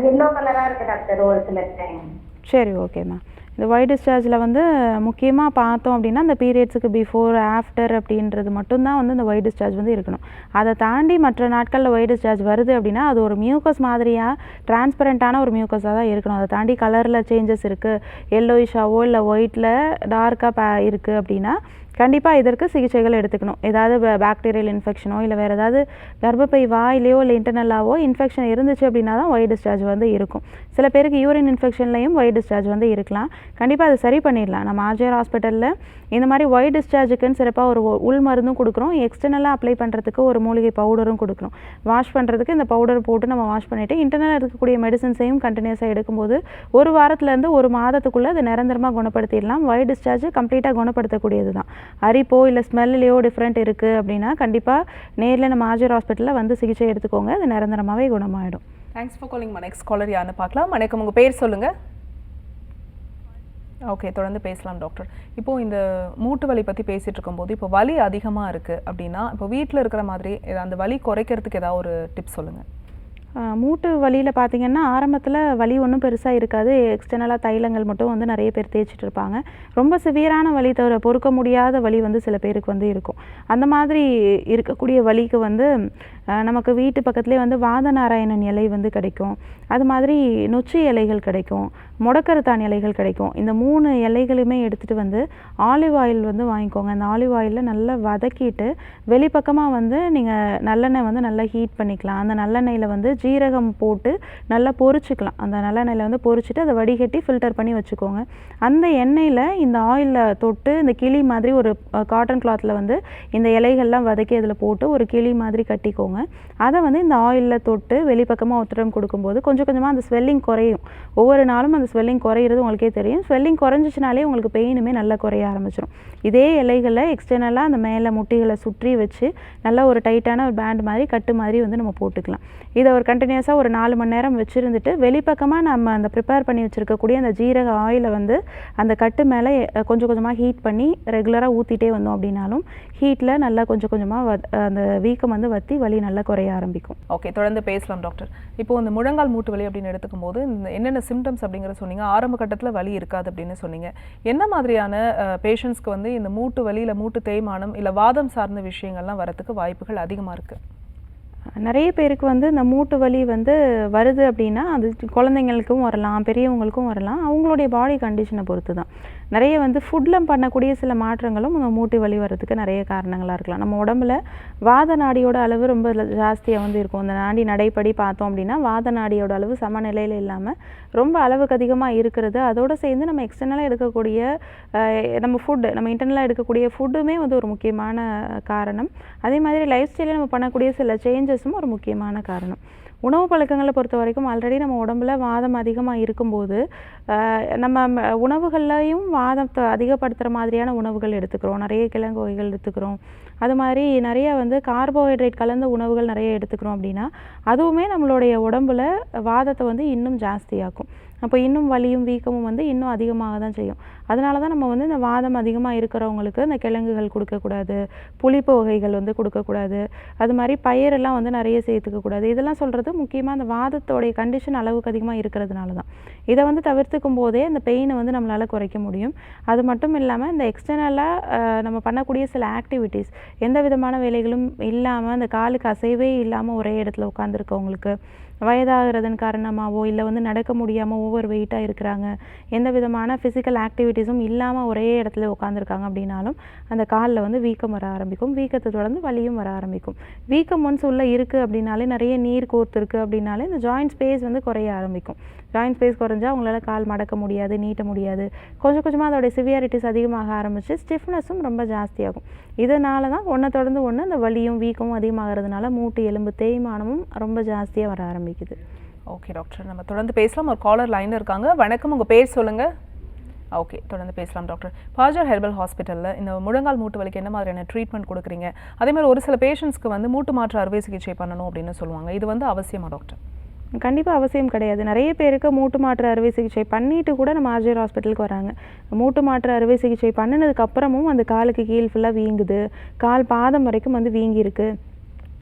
எல்லோ கலரா இருக்கு டாக்டர் ஒரு சில டைம். சரி, ஓகேம்மா. இந்த ஒயிட் டிஸ்சார்ஜில் வந்து முக்கியமாக பார்த்தோம் அப்படின்னா இந்த பீரியட்ஸுக்கு பிஃபோர் ஆஃப்டர் அப்படின்றது மட்டும்தான் வந்து இந்த ஒயிட் டிஸ்சார்ஜ் வந்து இருக்கணும். அதை தாண்டி மற்ற நாட்களில் ஒயிட் டிஸ்சார்ஜ் வருது அப்படின்னா அது ஒரு மியூக்கஸ் மாதிரியாக டிரான்ஸ்பரண்ட்டான ஒரு மியூக்கஸாக தான் இருக்கணும். அதை தாண்டி கலரில் சேஞ்சஸ் இருக்குது, எல்லோயிஷாவோ இல்லை ஒயிட்டில் டார்க்காக இருக்குது அப்படின்னா கண்டிப்பாக இதற்கு சிகிச்சைகள் எடுத்துக்கணும். ஏதாவது பாக்டீரியல் இன்ஃபெக்ஷனோ இல்லை வேறு ஏதாவது கர்ப்பப்பை வாயிலையோ இல்லை இன்டர்னலாவோ இன்ஃபெக்ஷன் இருந்துச்சு அப்படின்னா தான் ஒயிட் டிஸ்சார்ஜ் வந்து இருக்கும். சில பேருக்கு யூரின் இன்ஃபெக்ஷன்லையும் ஒயிட் டிஸ்சார்ஜ் வந்து இருக்கலாம். கண்டிப்பாக அதை சரி பண்ணிடலாம். நம்ம ஆர்ஜிஆர் ஹாஸ்பிட்டலில் இந்த மாதிரி ஒயிட் டிஸ்சார்ஜுக்குன்னு சிறப்பாக ஒரு உள் மருந்தும் கொடுக்குறோம். எக்ஸ்டர்னலாக அப்ளை பண்ணுறதுக்கு ஒரு மூலிகை பவுடரும் கொடுக்குறோம். வாஷ் பண்ணுறதுக்கு இந்த பவுடர் போட்டு நம்ம வாஷ் பண்ணிவிட்டு இன்டர்னலாக இருக்கக்கூடிய மெடிசன்ஸையும் கண்டினியூஸாக எடுக்கும்போது ஒரு வாரத்துலேருந்து ஒரு மாதத்துக்குள்ளே அது நிரந்தரமாக குணப்படுத்திடலாம். ஒயிட் டிஸ்சார்ஜ் கம்ப்ளீட்டாக குணப்படுத்தக்கூடியது தான். அரிப்போ இல்லை ஸ்மெல்லையோ டிஃப்ரெண்ட் இருக்குது அப்படின்னா கண்டிப்பாக நேரில் நம்ம ஆர்ஜிஆர் ஹாஸ்பிட்டலில் வந்து சிகிச்சை எடுத்துக்கோங்க. அது நிரந்தரமாகவே குணமாயிடும். Thanks for calling. Next caller யாருன்னு பார்க்கலாம். வணக்கம், உங்கள் பேர் சொல்லுங்கள். ஓகே, தொடர்ந்து பேசலாம் டாக்டர். இப்போது இந்த மூட்டு வலி பற்றி பேசிகிட்டு இருக்கும்போது இப்போ வலி அதிகமாக இருக்குது அப்படின்னா இப்போ வீட்டில் இருக்கிற மாதிரி அந்த வலி குறைக்கிறதுக்கு ஏதாவது ஒரு டிப்ஸ் சொல்லுங்கள். மூட்டு வலியில் பார்த்திங்கன்னா ஆரம்பத்தில் வலி ஒன்றும் பெருசாக இருக்காது. எக்ஸ்டர்னலாக தைலங்கள் மட்டும் வந்து நிறைய பேர் தேய்ச்சிட்டு இருப்பாங்க. ரொம்ப சிவியரான வலி தவிர பொறுக்க முடியாத வலி வந்து சில பேருக்கு வந்து இருக்கும். அந்த மாதிரி இருக்கக்கூடிய வலிக்கு வந்து நமக்கு வீட்டு பக்கத்துலேயே வந்து வாதநாராயணன் இலை வந்து கிடைக்கும். அது மாதிரி நொச்சி இலைகள் கிடைக்கும், முடக்கரத்தான் இலைகள் கிடைக்கும். இந்த 3 இலைகளுமே எடுத்துகிட்டு வந்து ஆலிவ் ஆயில் வந்து வாங்கிக்கோங்க. அந்த ஆலிவ் ஆயிலில் நல்லா வதக்கிட்டு வெளிப்பக்கமாக வந்து நீங்கள் நல்லெண்ணெய் வந்து நல்லா ஹீட் பண்ணிக்கலாம். அந்த நல்லெண்ணெயில் வந்து ஜீரகம் போட்டு நல்லா பொரிச்சுக்கலாம். அந்த நல்லெண்ணெயில் வந்து பொரிச்சிட்டு அதை வடிகட்டி ஃபில்டர் பண்ணி வச்சுக்கோங்க. அந்த எண்ணெயில் இந்த ஆயிலில் தொட்டு இந்த கிளி மாதிரி ஒரு காட்டன் கிளாத்தில் வந்து இந்த இலைகள்லாம் வதக்கி அதில் போட்டு ஒரு கிளி மாதிரி கட்டிக்கோங்க. அதை வந்து இந்த ஆயிலில் தொட்டு வெளிப்பக்கமாக ஒத்தடம் கொடுக்கும்போது கொஞ்சம் கொஞ்சமாக அந்த ஸ்வெல்லிங் குறையும். ஒவ்வொரு நாளும் அந்த ஸ்வெல்லிங் குறையிறது உங்களுக்கே தெரியும். ஸ்வெல்லிங் குறைஞ்சிச்சினாலே உங்களுக்கு பெயினுமே நல்லா குறைய ஆரம்பிச்சிடும். இதே இலைகளை எக்ஸ்டர்னலாக அந்த மேலே முட்டிகளை சுற்றி வச்சு நல்லா ஒரு டைட்டான ஒரு பேண்ட் மாதிரி கட்டு மாதிரி வந்து நம்ம போட்டுக்கலாம். இதை ஒரு கண்டினியூஸாக ஒரு 4 மணி நேரம் வச்சுருந்துட்டு வெளிப்பக்கமாக நம்ம அந்த ப்ரிப்பேர் பண்ணி வச்சுருக்கக்கூடிய அந்த ஜீரக ஆயிலை வந்து அந்த கட்டு மேலே கொஞ்சம் கொஞ்சமாக ஹீட் பண்ணி ரெகுலராக ஊற்றிட்டே வந்தோம் அப்படின்னாலும் ஹீட்டில் நல்லா கொஞ்சம் கொஞ்சமாக அந்த வீக்கம் வந்து வற்றி வலி நல்லா குறைய ஆரம்பிக்கும். ஓகே, தொடர்ந்து பேசலாம் டாக்டர். இப்போ இந்த முழங்கால் மூட்டு வலி அப்படின்னு எடுத்துக்கும் போது என்னென்ன சிம்டம்ஸ் அப்படிங்கிற சொன்னீங்க. ஆரம்ப கட்டத்தில் வலி இருக்காது அப்படின்னு சொன்னீங்க. என்ன மாதிரியான பேஷண்ட்ஸ்க்கு வந்து இந்த மூட்டு வலி இல்லை மூட்டு தேய்மானம் இல்லை வாதம் சார்ந்த விஷயங்கள்லாம் வரத்துக்கு வாய்ப்புகள் அதிகமாக இருக்குது? நிறைய பேருக்கு வந்து இந்த மூட்டு வலி வந்து வருது அப்படின்னா அது குழந்தைங்களுக்கும் வரலாம், பெரியவங்களுக்கும் வரலாம். அவங்களுடைய பாடி கண்டிஷனை பொறுத்து தான். நிறைய வந்து ஃபுட்டில் பண்ணக்கூடிய சில மாற்றங்களும் இந்த மூட்டு வலி வர்றதுக்கு நிறைய காரணங்களாக இருக்கலாம். நம்ம உடம்புல வாத நாடியோட அளவு ரொம்ப ஜாஸ்தியாக வந்து இருக்கும். அந்த நாடி நடைப்படி பார்த்தோம் அப்படின்னா வாத நாடியோட அளவு சமநிலையில் இல்லாமல் ரொம்ப அளவுக்கு அதிகமாக இருக்கிறது. அதோடு சேர்ந்து நம்ம எக்ஸ்டர்னலாக எடுக்கக்கூடிய நம்ம இன்டர்னலாக எடுக்கக்கூடிய ஃபுட்டுமே வந்து ஒரு முக்கியமான காரணம். அதே மாதிரி லைஃப் ஸ்டைலில் நம்ம பண்ணக்கூடிய சில சேஞ்சஸும் ஒரு முக்கியமான காரணம். உணவு பழக்கங்களை பொறுத்த வரைக்கும் ஆல்ரெடி நம்ம உடம்புல வாதம் அதிகமாக இருக்கும்போது நம்ம உணவுகள்லையும் வாதத்தை அதிகப்படுத்துகிற மாதிரியான உணவுகள் எடுத்துக்கிறோம். நிறைய கிழங்கு வகைகள் எடுத்துக்கிறோம். அது மாதிரி நிறைய வந்து கார்போஹைட்ரேட் கலந்த உணவுகள் நிறைய எடுத்துக்கிறோம் அப்படின்னா அதுவுமே நம்மளுடைய உடம்புல வாதத்தை வந்து இன்னும் ஜாஸ்தியாக்கும். அப்போ இன்னும் வலியும் வீக்கமும் வந்து இன்னும் அதிகமாக தான் செய்யும். அதனால தான் நம்ம வந்து இந்த வாதம் அதிகமாக இருக்கிறவங்களுக்கு இந்த கிழங்குகள் கொடுக்கக்கூடாது, புளிப்பு வகைகள் வந்து கொடுக்கக்கூடாது, அது மாதிரி பயிரெல்லாம் வந்து நிறைய சேர்த்துக்கக்கூடாது. இதெல்லாம் சொல்கிறது முக்கியமாக அந்த வாதத்தோடைய கண்டிஷன் அளவுக்கு அதிகமாக இருக்கிறதுனால தான். இதை வந்து தவிர்த்துக்கும் போதே அந்த பெயினை வந்து நம்மளால் குறைக்க முடியும். அது மட்டும் இல்லாமல் இந்த எக்ஸ்டர்னலாக நம்ம பண்ணக்கூடிய சில ஆக்டிவிட்டீஸ் எந்த விதமான வேலைகளும் இல்லாமல் அந்த காலுக்கு அசைவே இல்லாமல் ஒரே இடத்துல உட்காந்துருக்கவங்களுக்கு, வயதாகிறதன் காரணமாகவோ இல்லை வந்து நடக்க முடியாமல் ஓவர் வெயிட்டாக இருக்கிறாங்க, எந்த விதமான ஃபிசிக்கல் ஆக்டிவிட்டீஸும் இல்லாமல் ஒரே இடத்துல உட்காந்துருக்காங்க அப்படின்னாலும் அந்த காலில் வந்து வீக்கம் வர ஆரம்பிக்கும். வீக்கத்தை தொடர்ந்து வலியும் வர ஆரம்பிக்கும். வீக்கம் ஒன்ஸ் உள்ள இருக்குது அப்படின்னாலே நிறைய நீர் கோர்த்துருக்கு அப்படின்னாலே இந்த ஜாயிண்ட் ஸ்பேஸ் வந்து குறைய ஆரம்பிக்கும். ஜாயிண்ட் ஸ்பேஸ் குறைஞ்சா அவங்களால கால் மடக்க முடியாது, நீட்ட முடியாது. கொஞ்சம் கொஞ்சமாக அதோடைய சிவியாரிட்டிஸ் அதிகமாக ஆரம்பித்து ஸ்டிஃப்னஸும் ரொம்ப ஜாஸ்தியாகும். இதனால தான் ஒன்றை தொடர்ந்து ஒன்று அந்த வலியும் வீக்கமும் அதிகமாகிறதுனால மூட்டு எலும்பு தேய்மானமும் ரொம்ப ஜாஸ்தியாக வர ஆரம்பிக்குது. ஓகே டாக்டர், நம்ம தொடர்ந்து பேசலாம். ஒரு காலர் லைனில் இருக்காங்க. வணக்கம், உங்கள் பேர் சொல்லுங்கள். ஓகே, தொடர்ந்து பேசலாம் டாக்டர். பாஜர் ஹெர்பல் ஹாஸ்பிட்டலில் இந்த முழங்கால் மூட்டு வலிக்கு என்ன மாதிரியான ட்ரீட்மெண்ட் கொடுக்குறீங்க? அதே மாதிரி ஒரு சில பேஷண்ட்ஸ்க்கு வந்து மூட்டு மாற்று அறுவை சிகிச்சை பண்ணணும் அப்படின்னு சொல்லுவாங்க. இது வந்து அவசியமா டாக்டர்? கண்டிப்பாக அவசியம் கிடையாது. நிறைய பேருக்கு மூட்டு மாற்று அறுவை சிகிச்சை பண்ணிட்டு கூட நம்ம ஆர்ஜிஆர் ஹாஸ்பிட்டலுக்கு வராங்க. மூட்டு மாற்று அறுவை சிகிச்சை பண்ணினதுக்கு அப்புறமும் அந்த காலுக்கு கீழ் ஃபுல்லாக வீங்குது, கால் பாதம் வரைக்கும் வந்து வீங்கியிருக்கு,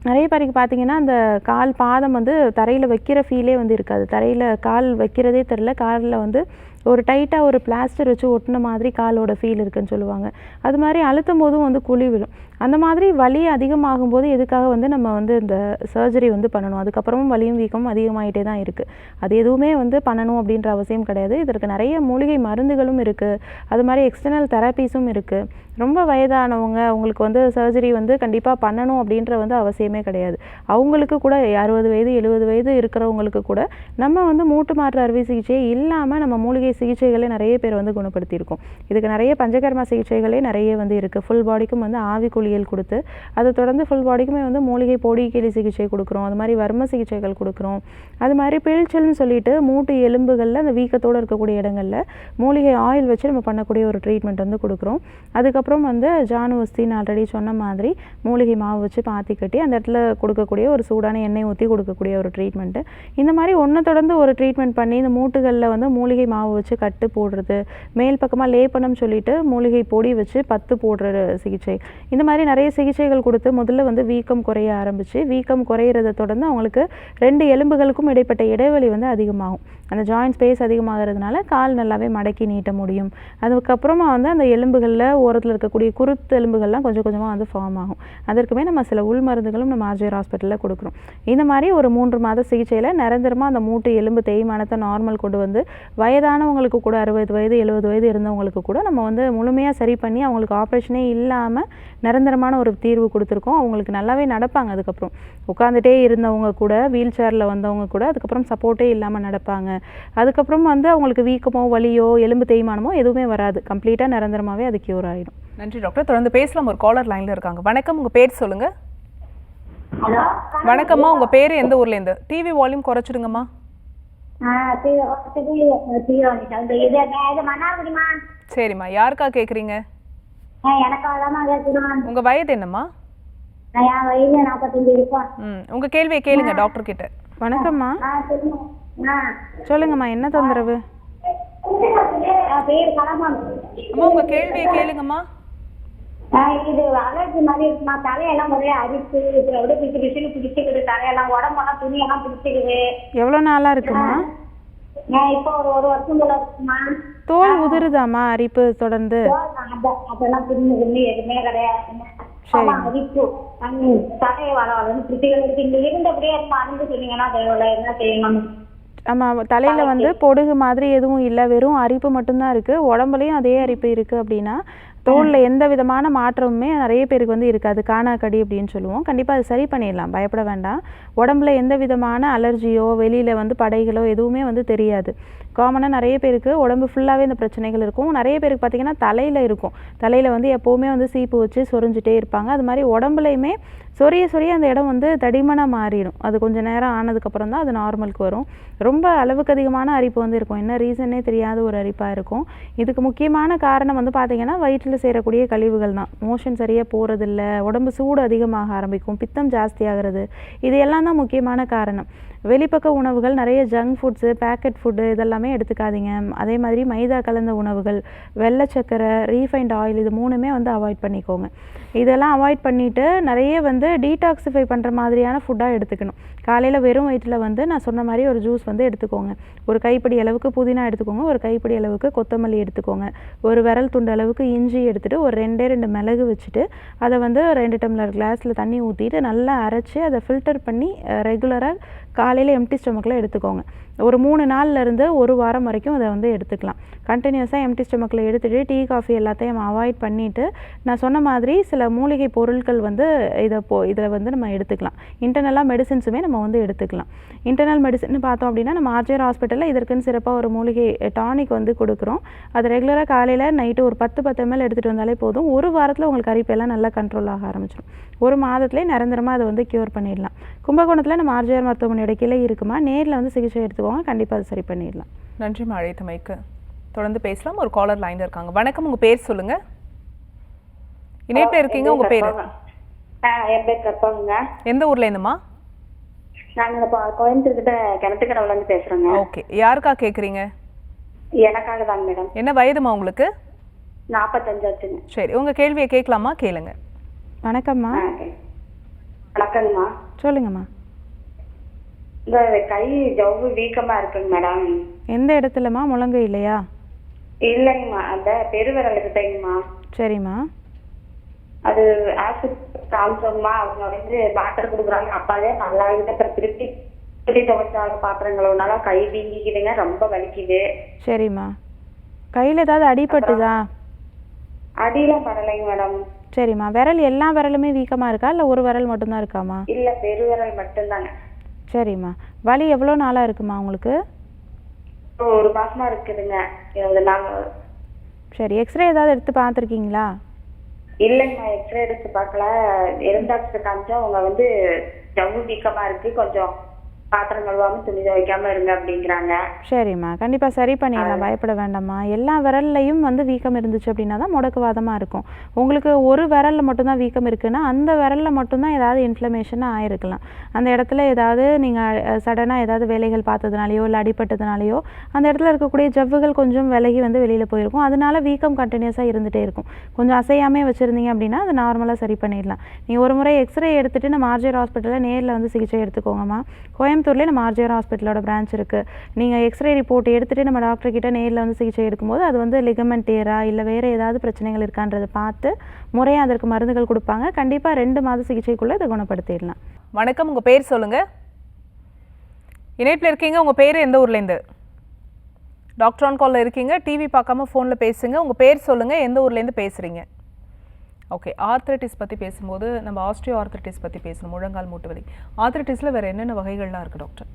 நிறைய பேருக்கு பார்த்தீங்கன்னா அந்த கால் பாதம் வந்து தரையில் வைக்கிற ஃபீலே வந்து இருக்காது. தரையில் கால் வைக்கிறதே தெரில. காலில் வந்து ஒரு டைட்டாக ஒரு பிளாஸ்டர் வச்சு ஒட்டின மாதிரி காலோட ஃபீல் இருக்குன்னு சொல்லுவாங்க. அது மாதிரி அழுத்தும் போதும் வந்து குழி விழும். அந்த மாதிரி வலி அதிகமாகும் போது எதுக்காக வந்து நம்ம வந்து இந்த சர்ஜரி வந்து பண்ணணும். அதுக்கப்புறமும் வலியும் வீக்கமும் அதிகமாகிட்டே தான் இருக்குது. அது எதுவுமே வந்து பண்ணணும் அப்படின்ற அவசியம் கிடையாது. இதற்கு நிறைய மூலிகை மருந்துகளும் இருக்குது. அது மாதிரி எக்ஸ்டர்னல் தெரப்பீஸும் இருக்குது. ரொம்ப வயதானவங்க அவங்களுக்கு வந்து சர்ஜரி வந்து கண்டிப்பாக பண்ணணும் அப்படின்ற வந்து அவசியமே கிடையாது. அவங்களுக்கு கூட 60 வயது 70 வயது இருக்கிறவங்களுக்கு கூட நம்ம வந்து மூட்டு மாற்று அறுவை சிகிச்சையே இல்லாமல் நம்ம மூலிகை சிகிச்சைகளே நிறைய பேர் வந்து குணப்படுத்தியிருக்கோம். இதுக்கு நிறைய பஞ்சகர்மா சிகிச்சைகளே நிறைய வந்து இருக்குது. ஃபுல் பாடிக்கும் வந்து ஆவி குளியல் கொடுத்து அதை தொடர்ந்து ஃபுல் பாடிக்குமே வந்து மூலிகை பொடி கிளி சிகிச்சை கொடுக்குறோம். அது மாதிரி வர்ம சிகிச்சைகள் கொடுக்குறோம். அது மாதிரி பிழிச்சல்னு சொல்லிட்டு மூட்டு எலும்புகளில் அந்த வீக்கத்தோடு இருக்கக்கூடிய இடங்களில் மூலிகை ஆயில் வச்சு நம்ம பண்ணக்கூடிய ஒரு ட்ரீட்மெண்ட் வந்து கொடுக்குறோம். அதுக்கப்புறம் வந்து ஜானுவஸ்தின்னு ஆல்ரெடி சொன்ன மாதிரி மூலிகை மாவு வச்சு பாத்தி கட்டி அந்த இடத்துல கொடுக்கக்கூடிய ஒரு சூடான எண்ணெய் ஊற்றி கொடுக்கக்கூடிய ஒரு ட்ரீட்மெண்ட்டு. இந்த மாதிரி ஒன்று தொடர்ந்து ஒரு ட்ரீட்மெண்ட் பண்ணி இந்த மூட்டுகளில் வந்து மூலிகை மாவு வச்சு கட்டு போடுறது, மேல் பக்கமாக லேப்பனம் சொல்லிட்டு மூலிகை பொடி வச்சு பத்து போடுற சிகிச்சை, இந்த மாதிரி நிறைய சிகிச்சைகள் கொடுத்து முதல்ல வந்து வீக்கம் குறைய ஆரம்பிச்சு வீக்கம் குறையிறதை தொடர்ந்து அவங்களுக்கு 2 எலும்புகளுக்கும் இடைப்பட்ட இடைவெளி வந்து அதிகமாகும். அந்த ஜாயிண்ட் ஸ்பேஸ் அதிகமாகிறதுனால கால் நல்லாவே மடக்கி நீட்ட முடியும். அதுக்கப்புறமா வந்து அந்த எலும்புகளில் ஓரத்தில் இருக்கக்கூடிய குருத்து எலும்புகள்லாம் கொஞ்சம் கொஞ்சமாக வந்து ஃபார்ம் ஆகும். அதற்குமே நம்ம சில உள் மருந்துகளும் நம்ம ஆர்ஜிஆர் ஹாஸ்பிட்டலில் கொடுக்குறோம். இந்த மாதிரி ஒரு 3 மாத சிகிச்சையில் நிரந்தரமாக அந்த மூட்டு எலும்பு தேய்மானத்தை நார்மல் கொண்டு வந்து வயதானவங்களுக்கு கூட 60 வயது 70 வயது இருந்தவங்களுக்கு கூட நம்ம வந்து முழுமையாக சரி பண்ணி அவங்களுக்கு ஆப்ரேஷனே இல்லாமல் நிரந்தரமான ஒரு தீர்வு கொடுத்துருக்கோம். அவங்களுக்கு நல்லாவே நடப்பாங்க. அதுக்கப்புறம் உட்காந்துட்டே இருந்தவங்க கூட வீல் சேரில் வந்தவங்க கூட அதுக்கப்புறம் சப்போர்ட்டே இல்லாமல் நடப்பாங்க. அதுக்கப்புறம் வந்து அவங்களுக்கு வீக்கமோ வலியோ எலும்பு தேய்மானமோ எதுவுமே வராது. கம்ப்ளீட்டாக நிரந்தரமாகவே அது க்யூர் ஆகிடும். நன்றி டாக்டர். தொடர்ந்து பேசலாம். ஒரு காலர் லைன்ல இருக்காங்க. வணக்கம், உங்க பேர் சொல்லுங்க. வணக்கம்மா, உங்க பேரு எந்த ஊர்ல இருந்து? டிவி வால்யூம் குறைச்சிடுங்கம்மா. சரிம்மா, யாருக்கா கேக்குறீங்க? உங்க வயது என்னம்மா? உங்க கேள்வியை கேளுங்க டாக்டர் கிட்ட. வணக்கம்மா, சொல்லுங்கம்மா, என்ன தொந்தரவு? அம்மா உங்க கேள்வியை கேளுங்கம்மா. இது அலர்ஜி மாதிரி இருக்குமா? தலையெல்லாம் ஒரே அரிப்பு, அப்படியே பிடிச்சு பிடிச்சுன்னு பிடிச்சிக்குது. தலையெல்லாம் உடம்பெல்லாம் துணியெல்லாம் பிடிச்சிக்குது. எவ்வளோ நாளாக இருக்குமா? இப்போ ஒரு வருஷம் போல இருக்குமா. தோல் உதிருதாம்மா அரிப்பு தொடர்ந்து? அதெல்லாம் பிடிந்து எதுவுமே கிடையாது. அரிப்பு தலையை வளர்ந்து பிடிச்சிக்கிறது. இங்க இருந்தபடியே மருந்து சொன்னீங்கன்னா என்ன செய்யணும்? ஆமாம், தலையில் வந்து பொடுகு மாதிரி எதுவும் இல்லை, வெறும் அரிப்பு மட்டும்தான் இருக்குது. உடம்புலையும் அதே அரிப்பு இருக்குது அப்படின்னா தோலில் எந்த விதமான மாற்றமுமே நிறைய பேருக்கு வந்து இருக்காது. காணாக்கடி அப்படின்னு சொல்லுவோம். கண்டிப்பாக அது சரி பண்ணிடலாம், பயப்பட வேண்டாம். உடம்புல எந்த விதமான அலர்ஜியோ வெளியில் வந்து படைகளோ எதுவுமே வந்து தெரியாது. காமனாக நிறைய பேருக்கு உடம்பு ஃபுல்லாகவே இந்த பிரச்சனைகள் இருக்கும். நிறைய பேருக்கு பார்த்திங்கன்னா தலையில் இருக்கும். தலையில் வந்து எப்போவுமே வந்து சீப்பு வச்சு சொரிஞ்சிட்டே இருப்பாங்க. அது மாதிரி உடம்புலையுமே சொரிய அந்த இடம் வந்து தடிமனாக மாறிடும். அது கொஞ்சம் நேரம் ஆனதுக்கப்புறம் தான் அது நார்மலுக்கு வரும். ரொம்ப அளவுக்கு அதிகமான அரிப்பு வந்து இருக்கும். என்ன ரீசனே தெரியாத ஒரு அரிப்பாக இருக்கும். இதுக்கு முக்கியமான காரணம் வந்து பார்த்திங்கன்னா வயிற்றில் சேரக்கூடிய கழிவுகள் தான். மோஷன் சரியாக போகிறதில்ல, உடம்பு சூடு அதிகமாக ஆரம்பிக்கும், பித்தம் ஜாஸ்தியாகிறது, இது எல்லாம் தான் முக்கியமான காரணம். வெளிப்பக்க உணவுகள் நிறைய ஜங்க் ஃபுட்ஸு, பேக்கெட் ஃபுட்டு இதெல்லாமே எடுத்துக்காதீங்க. அதே மாதிரி மைதா கலந்த உணவுகள், வெள்ளை சக்கரை, ரீஃபைண்ட் ஆயில், இது 3மே வந்து அவாய்ட் பண்ணிக்கோங்க. இதெல்லாம் அவாய்ட் பண்ணிவிட்டு நிறைய வந்து டீடாக்சிஃபை பண்ணுற மாதிரியான ஃபுட்டாக எடுத்துக்கணும். காலையில் வெறும் வயிற்றில் வந்து நான் சொன்ன மாதிரி ஒரு ஜூஸ் வந்து எடுத்துக்கோங்க. ஒரு கைப்பிடி அளவுக்கு புதினா எடுத்துக்கோங்க, ஒரு கைப்பிடி அளவுக்கு கொத்தமல்லி எடுத்துக்கோங்க, ஒரு விரல் துண்டு அளவுக்கு இஞ்சி எடுத்துகிட்டு ஒரு 2 மிளகு வச்சுட்டு அதை வந்து 2 டம்ளர் கிளாஸில் தண்ணி ஊற்றிட்டு நல்லா அரைச்சி அதை ஃபில்டர் பண்ணி ரெகுலராக காலையில் எம்டி ஸ்டொமக்கில் எடுத்துக்கோங்க. ஒரு 3 நாள்லேருந்து 1 வாரம் வரைக்கும் அதை வந்து எடுத்துக்கலாம். கண்டினியூஸாக எம்டி ஸ்டொமக்கில் எடுத்துகிட்டு டீ காஃபி எல்லாத்தையும் அவாய்ட் பண்ணிவிட்டு நான் சொன்ன மாதிரி சில மூலிகை பொருட்கள் வந்து இதில் வந்து நம்ம எடுத்துக்கலாம். இன்டர்னலாக மெடிசின்ஸுமே நம்ம வந்து எடுத்துக்கலாம். இன்டர்னல் மெடிசின் பார்த்தோம் அப்படின்னா நம்ம ஆர்ஜிஆர் ஹாஸ்பிட்டலில் இதற்குன்னு சிறப்பாக ஒரு மூலிகை டானிக் வந்து கொடுக்குறோம். அது ரெகுலராக காலையில் நைட்டு ஒரு 10 ml எடுத்துகிட்டு வந்தாலே போதும். 1 வாரத்தில் உங்களுக்கு அரிப்பெல்லாம் நல்லா கண்ட்ரோல் ஆக ஆரம்பிச்சிடும். 1 மாதத்துலேயே நிரந்தரமாக அதை வந்து க்யூர் பண்ணிடலாம். கும்பகோணத்தில் நம்ம ஆர்ஜிஆர் மருத்துவமனையோட கிளை இருக்குமா, நேரில் வந்து சிகிச்சை எடுத்துக்கோங்க, கண்டிப்பாக அது சரி பண்ணிடலாம். நன்றி அழைத்தமைக்கு. தொடர்ந்து பேசலாம். ஒரு காலர் லைன்ல இருக்காங்க. வணக்கம், உங்க பேர் சொல்லுங்க. இணைப்பில் இருக்கீங்க, உங்க பேரு? என் பேர் கற்பகங்க. எந்த ஊர்ல இருந்துமா? நாங்க கோயம்புத்தூர் கிட்ட கிணத்துக்கடவுல இருந்து பேசுறோங்க. ஓகே, யாருக்கா கேக்குறீங்க? எனக்காக தாங்க மேடம். என்ன வயதுமா உங்களுக்கு? 45 ஆச்சுங்க. சரி, உங்க கேள்வியை கேட்கலாமா? கேளுங்க. வணக்கம்மா. வணக்கங்கம்மா. சொல்லுங்கம்மா. இந்த கை ஜவ்வு வீக்கமா இருக்குங்க மேடம். எந்த இடத்துலம்மா? முழங்கை இல்லையா? இல்லைங்கம்மா, அந்த பெருவிரல் கிட்டங்கம்மா. சரிம்மா. அது ஆசிட் காமிச்சோம்மா, அவங்க வந்து டாக்டர் கொடுக்குறாங்க. அப்பாவே நல்லா இருக்குது. அப்புறம் திருப்பி துணி துவைச்சாங்க, பாத்திரங்களோனால கை வீங்கிக்குதுங்க, ரொம்ப வலிக்குது. சரிம்மா. கையில் ஏதாவது அடிபட்டுதா? அடியெல்லாம் படலைங்க மேடம். சரிம்மா. விரல் எல்லா விரலுமே வீக்கமாக இருக்கா இல்லை ஒரு விரல் மட்டும்தான் இருக்காம்மா? இல்ல, பெருவிரல் மட்டும்தாங்க. சரிம்மா. வலி எவ்வளோ நாளாக இருக்குமா உங்களுக்கு? ஒரு மாசமா இருக்குதுங்க. 20 நாள். சரி. எக்ஸ்ரே ஏதாவது எடுத்து பார்த்துருக்கீங்களா? இல்லைங்க, எக்ஸ்ரே எடுத்து பார்க்கல. டாக்டர் காமிச்சா அவங்க வந்து ஜவ்வு வீக்கமா இருக்கு, கொஞ்சம் பாத்திரம் கழுவாம துணி துவைக்காம இருங்க அப்படிங்கிறாங்க. சரிம்மா. கண்டிப்பாக சரி பண்ணிடலாம், பயப்பட வேண்டாம்மா. எல்லா விரல்லையும் வந்து வீக்கம் இருந்துச்சு அப்படின்னா தான் முடக்குவாதமாக இருக்கும். உங்களுக்கு ஒரு விரலில் மட்டும்தான் வீக்கம் இருக்குன்னா அந்த விரலில் மட்டும்தான் ஏதாவது இன்ஃப்ளமேஷனாக ஆயிருக்கலாம். அந்த இடத்துல ஏதாவது நீங்கள் சடனாக ஏதாவது வேலைகள் பார்த்ததுனாலையோ இல்லை அடிபட்டதுனாலையோ அந்த இடத்துல இருக்கக்கூடிய ஜவ்வுகள் கொஞ்சம் விலகி வந்து வெளியில் போயிருக்கும். அதனால வீக்கம் கண்டினியூஸாக இருந்துகிட்டே இருக்கும். கொஞ்சம் அசையாமே வச்சுருந்தீங்க அப்படின்னா அது நார்மலாக சரி பண்ணிடலாம். நீங்கள் ஒரு முறை எக்ஸ்ரே எடுத்துகிட்டு நம்ம ஆர்ஜிஆர் ஹாஸ்பிட்டலில் நேரில் வந்து சிகிச்சை எடுத்துக்கோங்கம்மா. கோயம்புத்தூர்லேயே நம்ம ஆர்ஜிஆர் ஹாஸ்பிட்டலோட பிரான்ச் இருக்குது. நீங்கள் எக்ஸ்ரே ரிப்போர்ட் எடுத்துகிட்டு நம்ம டாக்டர்கிட்ட நேரில் வந்து சிகிச்சை எடுக்கும்போது அது வந்து லிகமெண்ட் டேரா இல்லை வேறு ஏதாவது பிரச்சனைகள் இருக்கான்றதை பார்த்து முறையாக அதற்கு மருந்துகள் கொடுப்பாங்க. கண்டிப்பாக 2 மாத சிகிச்சைக்குள்ளே இதை குணப்படுத்திடலாம். வணக்கம், உங்கள் பேர் சொல்லுங்கள். இணைப்பில் இருக்கீங்க, உங்கள் பேர் எந்த ஊர்லேருந்து? டாக்டர் ஆன் காலில் இருக்கீங்க, டிவி பார்க்காம ஃபோனில் பேசுங்க. உங்கள் பேர் சொல்லுங்கள், எந்த ஊர்லேருந்து பேசுகிறீங்க? ஓகே. ஆர்த்ரைட்டிஸ் பற்றி பேசும்போது நம்ம ஆஸ்ட்ரியோ ஆர்த்ரைட்டிஸ் பற்றி பேசணும், முழங்கால் மூட்டு வலி. ஆர்த்ரைட்டிஸில் வேறு என்னென்ன வகைகள்லாம் இருக்குது டாக்டர்?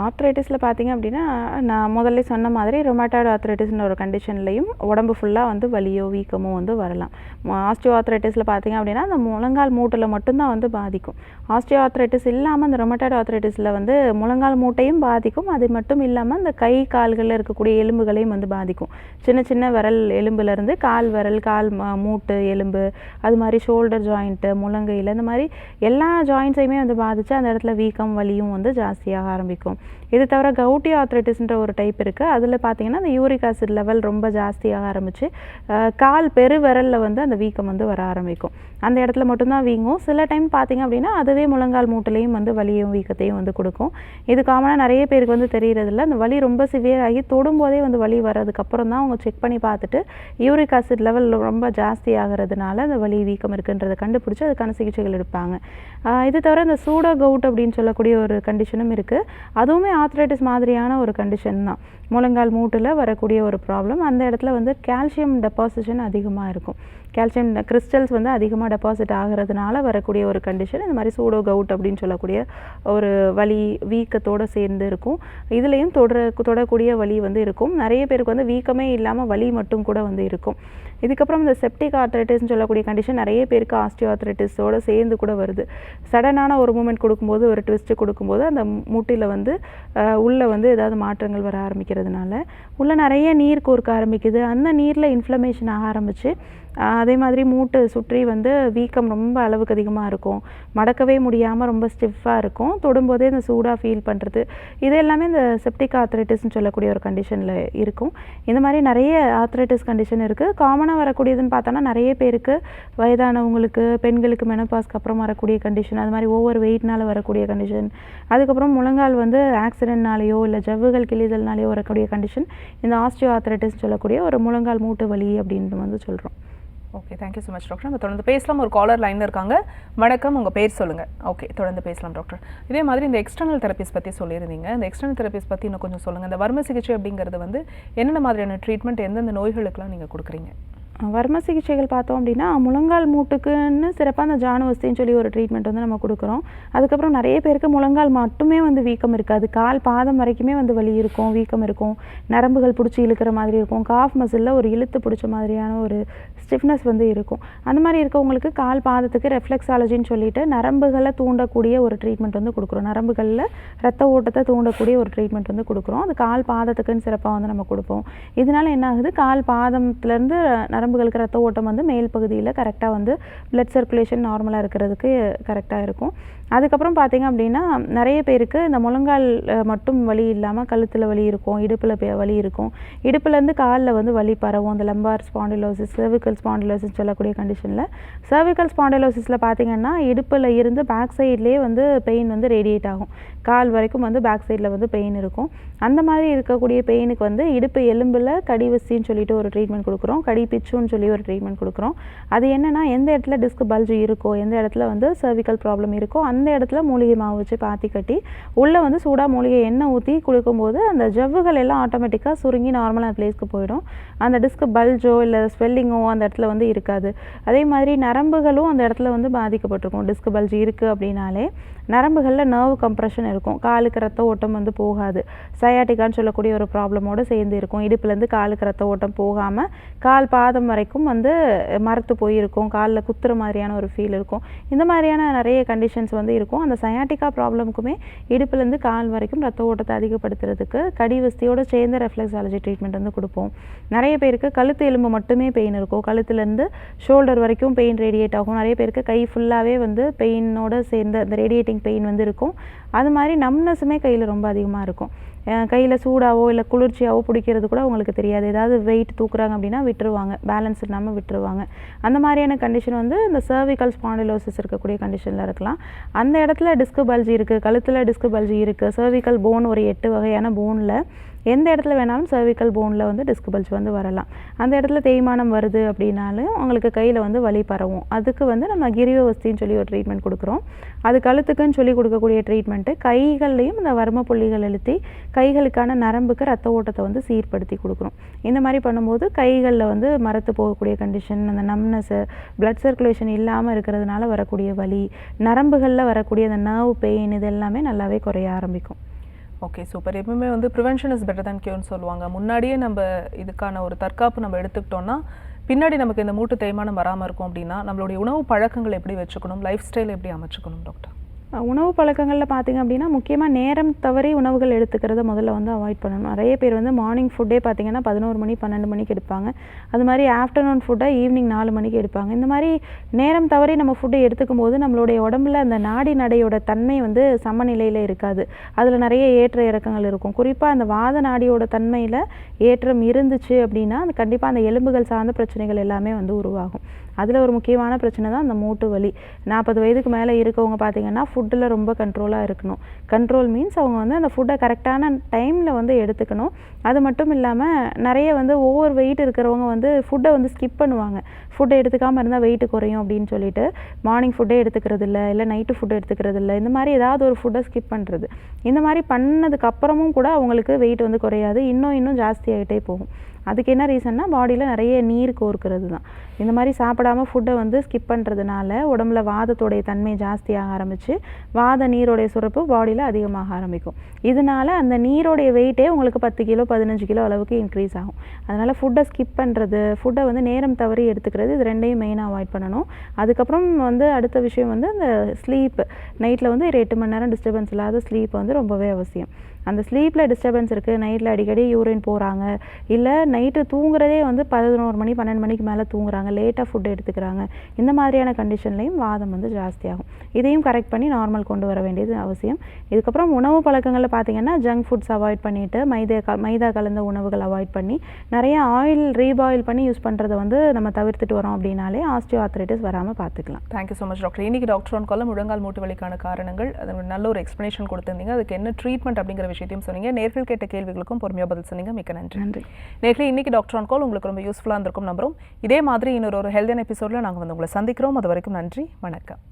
ஆர்த்ரைட்டிஸில் பார்த்தீங்க அப்படின்னா நான் முதல்ல சொன்ன மாதிரி ரொமாட்டாய்டு ஆர்த்ரைட்டிஸ்ன்ற ஒரு கண்டிஷன்லையும் உடம்பு ஃபுல்லாக வந்து வலியோ வீக்கமோ வந்து வரலாம். ஆஸ்டியோ ஆர்த்ரைட்டிஸில் பார்த்தீங்க அப்படின்னா அந்த முழங்கால் மூட்டில் மட்டும்தான் வந்து பாதிக்கும். ஆஸ்டியோ ஆர்த்ரைட்டிஸ் இல்லாமல் அந்த ரொமாட்டாய்டு ஆர்த்ரைட்டிஸில் வந்து முழங்கால் மூட்டையும் பாதிக்கும். அது மட்டும் இல்லாமல் அந்த கை கால்களில் இருக்கக்கூடிய எலும்புகளையும் வந்து பாதிக்கும். சின்ன சின்ன விரல் எலும்புலேருந்து கால் விரல், கால் மூட்டு எலும்பு, அது மாதிரி ஷோல்டர் ஜாயிண்ட்டு, முழங்கையில், இந்த மாதிரி எல்லா ஜாயிண்ட்ஸையுமே வந்து பாதித்து அந்த இடத்துல வீக்கம் வலியும் வந்து ஜாஸ்தியாக ஆரம்பிக்கும். இது தவிர கவுட்டி ஆர்த்ரைட்டிஸ்ன்ற ஒரு டைப் இருக்குது. அதில் பார்த்தீங்கன்னா அந்த யூரிக் ஆசிட் லெவல் ரொம்ப ஜாஸ்தியாக ஆரம்பித்து கால் பெருவிரலில் வந்து அந்த வீக்கம் வந்து வர ஆரம்பிக்கும். அந்த இடத்துல மட்டும்தான் வீங்கும். சில டைம் பார்த்தீங்க அப்படின்னா அதுவே முழங்கால் மூட்டிலையும் வந்து வலியும் வீக்கத்தையும் வந்து கொடுக்கும். இது காமனாக நிறைய பேருக்கு வந்து தெரியறதில்ல. அந்த வலி ரொம்ப சிவியர் ஆகி தொடும்போதே வந்து வலி வர்றதுக்கப்புறம் தான் அவங்க செக் பண்ணி பார்த்துட்டு யூரிக் ஆசிட் லெவல் ரொம்ப ஜாஸ்தி ஆகிறதுனால அந்த வலி வீக்கம் இருக்குன்றதை கண்டுபிடிச்சி அதுக்கான சிகிச்சைகள் எடுப்பாங்க. இது தவிர இந்த சூடோ கவுட் அப்படின்னு சொல்லக்கூடிய ஒரு கண்டிஷனும் இருக்குது. அதுவுமே ஆர்த்ரைட்டிஸ் மாதிரியான ஒரு கண்டிஷன் தான். முழங்கால் மூட்டில் வரக்கூடிய ஒரு ப்ராப்ளம். அந்த இடத்துல வந்து கால்சியம் டெபாசிஷன் அதிகமாக இருக்கும். கால்சியம் கிறிஸ்டல்ஸ் வந்து அதிகமாக டெபாசிட் ஆகிறதுனால வரக்கூடிய ஒரு கண்டிஷன் இந்த மாதிரி சூடோ கவுட் அப்படின்னு சொல்லக்கூடிய ஒரு வலி வீக்கத்தோடு சேர்ந்து இருக்கும். இதுலேயும் தொடக்கூடிய வலி வந்து இருக்கும். நிறைய பேருக்கு வந்து வீக்கமே இல்லாமல் வலி மட்டும் கூட வந்து இருக்கும். இதுக்கப்புறம் இந்த செப்டிக் ஆர்த்ரைட்டிஸ்ன்னு சொல்லக்கூடிய கண்டிஷன் நிறைய பேருக்கு ஆஸ்டியோ ஆர்த்ரைட்டிஸோடு சேர்ந்து கூட வருது. சடனான ஒரு மூமெண்ட் கொடுக்கும்போது, ஒரு ட்விஸ்ட்டு கொடுக்கும்போது அந்த மூட்டில் வந்து உள்ளே வந்து ஏதாவது மாற்றங்கள் வர ஆரம்பிக்கிறதுனால உள்ளே நிறைய நீர் கோர்க்க ஆரம்பிக்குது. அந்த நீரில் இன்ஃப்ளமேஷன் ஆக ஆரம்பித்து அதே மாதிரி மூட்டு சுற்றி வந்து வீக்கம் ரொம்ப அளவுக்கு அதிகமாக இருக்கும். மடக்கவே முடியாமல் ரொம்ப ஸ்டிஃபாக இருக்கும். தொடும்போதே இந்த சூடாக ஃபீல் பண்ணுறது, இது எல்லாமே இந்த செப்டிக் ஆர்த்ரைட்டிஸ்ன்னு சொல்லக்கூடிய ஒரு கண்டிஷனில் இருக்கும். இந்த மாதிரி நிறைய ஆர்த்ரைட்டிஸ் கண்டிஷன் இருக்குது. காமனாக வரக்கூடியதுன்னு பார்த்தோன்னா நிறைய பேருக்கு வயதானவங்களுக்கு, பெண்களுக்கு மெனோபாஸ்க்கு அப்புறம் வரக்கூடிய கண்டிஷன், அது மாதிரி ஓவர் வெயிட்னால் வரக்கூடிய கண்டிஷன், அதுக்கப்புறம் முழங்கால் வந்து ஆக்சிடென்ட்னாலேயோ இல்லை ஜவ்வுகள் கிழிதல்னாலேயோ வரக்கூடிய கண்டிஷன் இந்த ஆஸ்டியோ ஆர்த்ரைட்டிஸ் சொல்லக்கூடிய ஒரு முழங்கால் மூட்டு வலி அப்படின்னு வந்து சொல்கிறோம். Okay, thank you so much doctor. நம்ம தொடர்ந்து பேசலாம். ஒரு காலர் லைனில் இருக்காங்க. வணக்கம், உங்கள் பேர் சொல்லுங்கள். ஓகே, தொடர்ந்து பேசலாம் டாக்டர். இதே மாதிரி இந்த எக்ஸ்டர்னல் தெரப்பிஸ் பற்றி சொல்லியிருந்தீங்க. இந்த எக்ஸ்டர்னல் தெரப்பிஸ் பற்றி இன்னும் கொஞ்சம் சொல்லுங்கள். இந்த வர்ம சிகிச்சை அப்படிங்கிறது வந்து என்னென்ன மாதிரியான ட்ரீட்மெண்ட், எந்தெந்த நோய்களுக்கெல்லாம் நீங்கள் கொடுக்குறீங்க? வர்ம சிகிச்சைகள் பார்த்தோம் அப்படின்னா முழங்கால் மூட்டுக்குன்னு சிறப்பாக அந்த ஜானுவஸ்தின்னு சொல்லி ஒரு ட்ரீட்மெண்ட் வந்து நம்ம கொடுக்குறோம். அதுக்கப்புறம் நிறைய பேருக்கு முழங்கால் மட்டுமே வந்து வீக்கம் இருக்காது. கால் பாதம் வரைக்குமே வந்து வலி இருக்கும், வீக்கம் இருக்கும், நரம்புகள் பிடிச்சி இழுக்கிற மாதிரி இருக்கும், காஃப் மசிலில் ஒரு இழுத்து பிடிச்ச மாதிரியான ஒரு ஸ்டிஃப்னஸ் வந்து இருக்கும். அந்த மாதிரி இருக்கவங்களுக்கு கால் பாதத்துக்கு ரெஃப்ளெக்ஸாலஜின்னு சொல்லிட்டு நரம்புகளை தூண்டக்கூடிய ஒரு ட்ரீட்மெண்ட் வந்து கொடுக்குறோம். நரம்புகளில் ரத்த ஓட்டத்தை தூண்டக்கூடிய ஒரு ட்ரீட்மெண்ட் வந்து கொடுக்குறோம். அது கால் பாதத்துக்குன்னு சிறப்பாக வந்து நம்ம கொடுப்போம். இதனால என்ன ஆகுது, கால் பாதத்துலேருந்து நரம்பு நரம்புகளுக்கு ரத்த ஓட்டம் வந்து மேல் பகுதியில் கரெக்டாக வந்து பிளட் சர்க்குலேஷன் நார்மலாக இருக்கிறதுக்கு கரெக்டாக இருக்கும். அதுக்கப்புறம் பார்த்திங்க அப்படின்னா நிறைய பேருக்கு இந்த முழங்கால் மட்டும் வலி இல்லாமல் கழுத்தில் வலி இருக்கும், இடுப்பில் வலி இருக்கும், இடுப்புலேருந்து காலில் வந்து வலி பரவும். இந்த லம்பார் ஸ்பாண்டிலோசிஸ், cervical ஸ்பாண்டிலோசிஸ் சொல்லக்கூடிய கண்டிஷனில் cervical ஸ்பாண்டிலோசிஸில் பார்த்திங்கன்னா இடுப்பில் இருந்து பேக் சைட்லேயே வந்து பெயின் வந்து ரேடியேட் ஆகும், கால் வரைக்கும் வந்து பேக் சைடில் வந்து பெயின் இருக்கும். அந்த மாதிரி இருக்கக்கூடிய பெயினுக்கு வந்து இடுப்பு எலும்பில் கடிவஸ்தின்னு சொல்லிட்டு ஒரு ட்ரீட்மெண்ட் கொடுக்குறோம், கடி பிச்சுன்னு சொல்லி ஒரு ட்ரீட்மெண்ட் கொடுக்குறோம். அது என்னென்னா எந்த இடத்துல டிஸ்க் பல்ஜ் இருக்கோ, எந்த இடத்துல வந்து cervical ப்ராப்ளம் இருக்கோ அந்த இடத்துல மூலிகை மாவு வச்சு பாத்தி கட்டி உள்ளே வந்து சூடாக மூலிகை எண்ணெய் ஊற்றி குளிக்கும்போது அந்த ஜவ்வுகள் எல்லாம் ஆட்டோமேட்டிக்காக சுருங்கி நார்மலாக பிளேஸ்க்கு போயிடும். அந்த டிஸ்க் பல்ஜோ இல்லை ஸ்வெல்லிங்கோ அந்த இடத்துல வந்து இருக்காது. அதே மாதிரி நரம்புகளும் அந்த இடத்துல வந்து பாதிக்கப்பட்டிருக்கும். டிஸ்க் பல்ஜ் இருக்குது அப்படின்னாலே நரம்புகளில் நர்வ் கம்ப்ரெஷன் இருக்கும், காலுக்கு ரத்த ஓட்டம் வந்து போகாது. சயாட்டிக்கான்னு சொல்லக்கூடிய ஒரு ப்ராப்ளமோடு சேர்ந்து இருக்கும். இடுப்புலேருந்து காலுக்கு ரத்த ஓட்டம் போகாமல் கால் பாதம் வரைக்கும் வந்து மரத்து போயிருக்கும், காலில் குத்துற மாதிரியான ஒரு ஃபீல் இருக்கும். இந்த மாதிரியான நிறைய கண்டிஷன்ஸ் வந்து இருக்கும். அந்த சயாட்டிக்கா ப்ராப்ளமுக்குமே இடுப்புலேருந்து கால் வரைக்கும் ரத்த ஓட்டத்தை அதிகப்படுத்துறதுக்கு கடிவஸ்தியோடு சேர்ந்த ரெஃப்ளெக்ஸாலஜி ட்ரீட்மெண்ட் வந்து கொடுப்போம். நிறைய பேருக்கு கழுத்து எலும்பு மட்டுமே பெயின் இருக்கும், கழுத்துலேருந்து ஷோல்டர் வரைக்கும் பெயின் ரேடியேட் ஆகும். நிறைய பேருக்கு கை ஃபுல்லாகவே வந்து பெயினோடு சேர்ந்த அந்த ரேடியேட்டிங் பெயின் வந்து இருக்கும். அது மாதிரி நம்னஸுமே கையில் ரொம்ப அதிகமாக இருக்கும். கையில் சூடாவோ இல்லை குளிர்ச்சியாவோ பிடிக்கிறது கூட அவங்களுக்கு தெரியாது. ஏதாவது வெயிட் தூக்குறாங்க அப்படின்னா விட்டுருவாங்க, பேலன்ஸ் இல்லாமல் விட்டுருவாங்க. அந்த மாதிரியான கண்டிஷன் வந்து இந்த cervical ஸ்பாண்டிலோசிஸ் இருக்கக்கூடிய கண்டிஷனில் இருக்கலாம். அந்த இடத்துல டிஸ்க் பல்ஜி இருக்குது, கழுத்தில் டிஸ்க் பல்ஜி இருக்குது, cervical போன் ஒரு 8 வகையான போனில் எந்த இடத்துல வேணாலும் cervical போனில் வந்து டிஸ்க் பல்ஜ் வந்து வரலாம். அந்த இடத்துல தேய்மானம் வருது அப்படின்னாலும் அவங்களுக்கு கையில் வந்து வலி பரவும். அதுக்கு வந்து நம்ம கிரியோவஸ்தின்னு சொல்லி ஒரு ட்ரீட்மெண்ட் கொடுக்குறோம். அது கழுத்துக்குன்னு சொல்லி கொடுக்கக்கூடிய ட்ரீட்மெண்ட்டு கைகள்லையும் இந்த வர்ம புள்ளிகள் அழுத்தி கைகளுக்கான நரம்புக்கு ரத்த ஓட்டத்தை வந்து சீர்படுத்தி கொடுக்குறோம். இந்த மாதிரி பண்ணும்போது கைகளில் வந்து மரத்து போகக்கூடிய கண்டிஷன், அந்த நம்னஸ்ஸு, பிளட் சர்க்குலேஷன் இல்லாமல் இருக்கிறதுனால வரக்கூடிய வலி, நரம்புகளில் வரக்கூடிய அந்த நர்வ் பெயின் இது எல்லாமே நல்லாவே குறைய ஆரம்பிக்கும். Okay, super. எப்பவுமே வந்து ப்ரிவென்ஷன் இஸ் பெட்டர் தேன் கியூர்னு சொல்லுவாங்க. முன்னாடியே நம்ம இதுக்கான ஒரு தற்காப்பு நம்ம எடுத்துக்கிட்டோம்னா பின்னாடி நமக்கு இந்த மூட்டு தேய்மானம் வராமல் இருக்கும். அப்படின்னா நம்மளுடைய உணவு பழக்கங்கள் எப்படி வச்சுக்கணும், லைஃப் ஸ்டைல் எப்படி அமைச்சுக்கணும் டாக்டர்? உணவு பழக்கங்களில் பார்த்திங்க அப்படின்னா முக்கியமாக நேரம் தவறி உணவுகள் எடுத்துக்கிறத முதல்ல வந்து அவாய்ட் பண்ணணும். நிறைய பேர் வந்து மார்னிங் ஃபுட்டே பார்த்திங்கன்னா 11 மணி 12 மணிக்கு எடுப்பாங்க. அது மாதிரி ஆஃப்டர்நூன் ஃபுட்டை ஈவினிங் 4 மணிக்கு எடுப்பாங்க. இந்த மாதிரி நேரம் தவறி நம்ம ஃபுட்டை எடுத்துக்கும் போது நம்மளுடைய உடம்புல அந்த நாடி நடையோட தன்மை வந்து சமநிலையில் இருக்காது. அதில் நிறைய ஏற்ற இறக்கங்கள் இருக்கும். குறிப்பாக அந்த வாத நாடியோட தன்மையில் ஏற்றம் இருந்துச்சு அப்படின்னா அது கண்டிப்பாக அந்த எலும்புகள் சார்ந்த பிரச்சனைகள் எல்லாமே வந்து உருவாகும். அதில் ஒரு முக்கியமான பிரச்சனை தான் அந்த மூட்டு வலி. 40 வயதுக்கு மேலே இருக்கவங்க பார்த்திங்கன்னா ஃபுட்டில் ரொம்ப கண்ட்ரோலாக இருக்கணும். கண்ட்ரோல் மீன்ஸ் அவங்க வந்து அந்த ஃபுட்டை கரெக்டான டைமில் வந்து எடுத்துக்கணும். அது மட்டும் இல்லாமல் நிறைய வந்து ஓவர் வெயிட் இருக்கிறவங்க வந்து ஃபுட்டை வந்து ஸ்கிப் பண்ணுவாங்க. ஃபுட்டை எடுத்துக்காமல் இருந்தால் வெயிட் குறையும் அப்படின்னு சொல்லிட்டு மார்னிங் ஃபுட்டே எடுத்துக்கிறது இல்லை நைட்டு ஃபுட்டு எடுத்துக்கிறது இல்லை. இந்த மாதிரி ஏதாவது ஒரு ஃபுட்டை ஸ்கிப் பண்ணுறது. இந்த மாதிரி பண்ணதுக்கு அப்புறமும் கூட அவங்களுக்கு வெயிட் வந்து குறையாது, இன்னும் ஜாஸ்தி ஆகிட்டே போகும். அதுக்கு என்ன ரீசன்னா பாடியில் நிறைய நீர் கோர்க்கிறது தான். இந்த மாதிரி சாப்பிடாமல் ஃபுட்டை வந்து ஸ்கிப் பண்ணுறதுனால உடம்புல வாதத்தோடைய தன்மை ஜாஸ்தியாக ஆரம்பித்து வாத நீரோடைய சுரப்பு பாடியில் அதிகமாக ஆரம்பிக்கும். இதனால் அந்த நீரோடைய வெயிட்டே உங்களுக்கு 10 கிலோ 15 கிலோ அளவுக்கு இன்க்ரீஸ் ஆகும். அதனால் ஃபுட்டை ஸ்கிப் பண்ணுறது, ஃபுட்டை வந்து நேரம் தவறி எடுத்துக்கிறது, இது ரெண்டையும் மெயினாக அவாய்ட் பண்ணணும். அதுக்கப்புறம் வந்து அடுத்த விஷயம் வந்து அந்த ஸ்லீப். நைட்டில் வந்து ஒரு 8 மணி நேரம் டிஸ்டர்பன்ஸ் இல்லாத ஸ்லீப் வந்து ரொம்பவே அவசியம். அந்த ஸ்லீப்பில் டிஸ்டர்பன்ஸ் இருக்குது, நைட்டில் அடிக்கடி யூரின் போகிறாங்க, இல்லை நைட்டு தூங்குறதே வந்து 11 மணி 12 மணிக்கு மேலே தூங்குறாங்க, லேட்டாக ஃபுட் எடுத்துக்கிறாங்க, இந்த மாதிரியான கண்டிஷன்லையும் வாதம் வந்து ஜாஸ்தியாகும். இதையும் கரெக்ட் பண்ணி நார்மல் கொண்டு வர வேண்டியது அவசியம். இதுக்கப்புறம் உணவு பழக்கங்களில் பார்த்திங்கன்னா ஜங்க் ஃபுட்ஸ் அவாய்ட் பண்ணிவிட்டு மைதா கலந்த உணவுகள் அவாய்ட் பண்ணி நிறைய ஆயில் ரீபாயில் பண்ணி யூஸ் பண்ணுறதை வந்து நம்ம தவிர்த்துட்டு வரோம் அப்படின்னாலே ஆஸ்டியோ ஆர்த்ரைட்டிஸ் வராமல் பார்த்துக்கலாம். Thank you so much doctor. இன்றைக்கி டாக்டர் ஆன் கால்ல முழங்கால் மூட்டு வலிக்கான காரணங்கள், அது நல்ல ஒரு எக்ஸ்ப்ளனேஷன் கொடுத்துருந்தீங்க. அதுக்கு என்ன ட்ரீட்மெண்ட் அப்படிங்கிற விஷயத்தையும் சொன்னீங்க. நேர்கள் கேட்ட கேள்விகளுக்கும் பொறுமையாக பதில் சொன்னீங்க. மிக்க நன்றி. நேர்களே, இன்னைக்கு டாக்டர் ஆன் கால் உங்களுக்கு ரொம்ப யூஸ்ஃபுல்லாக இருந்திருக்கும் நம்புறோம். இதே மாதிரி இன்னொரு ஹெல்தியான எபிசோடில் நாங்கள் வந்து உங்களை சந்திக்கிறோம். அது வரைக்கும் நன்றி, வணக்கம்.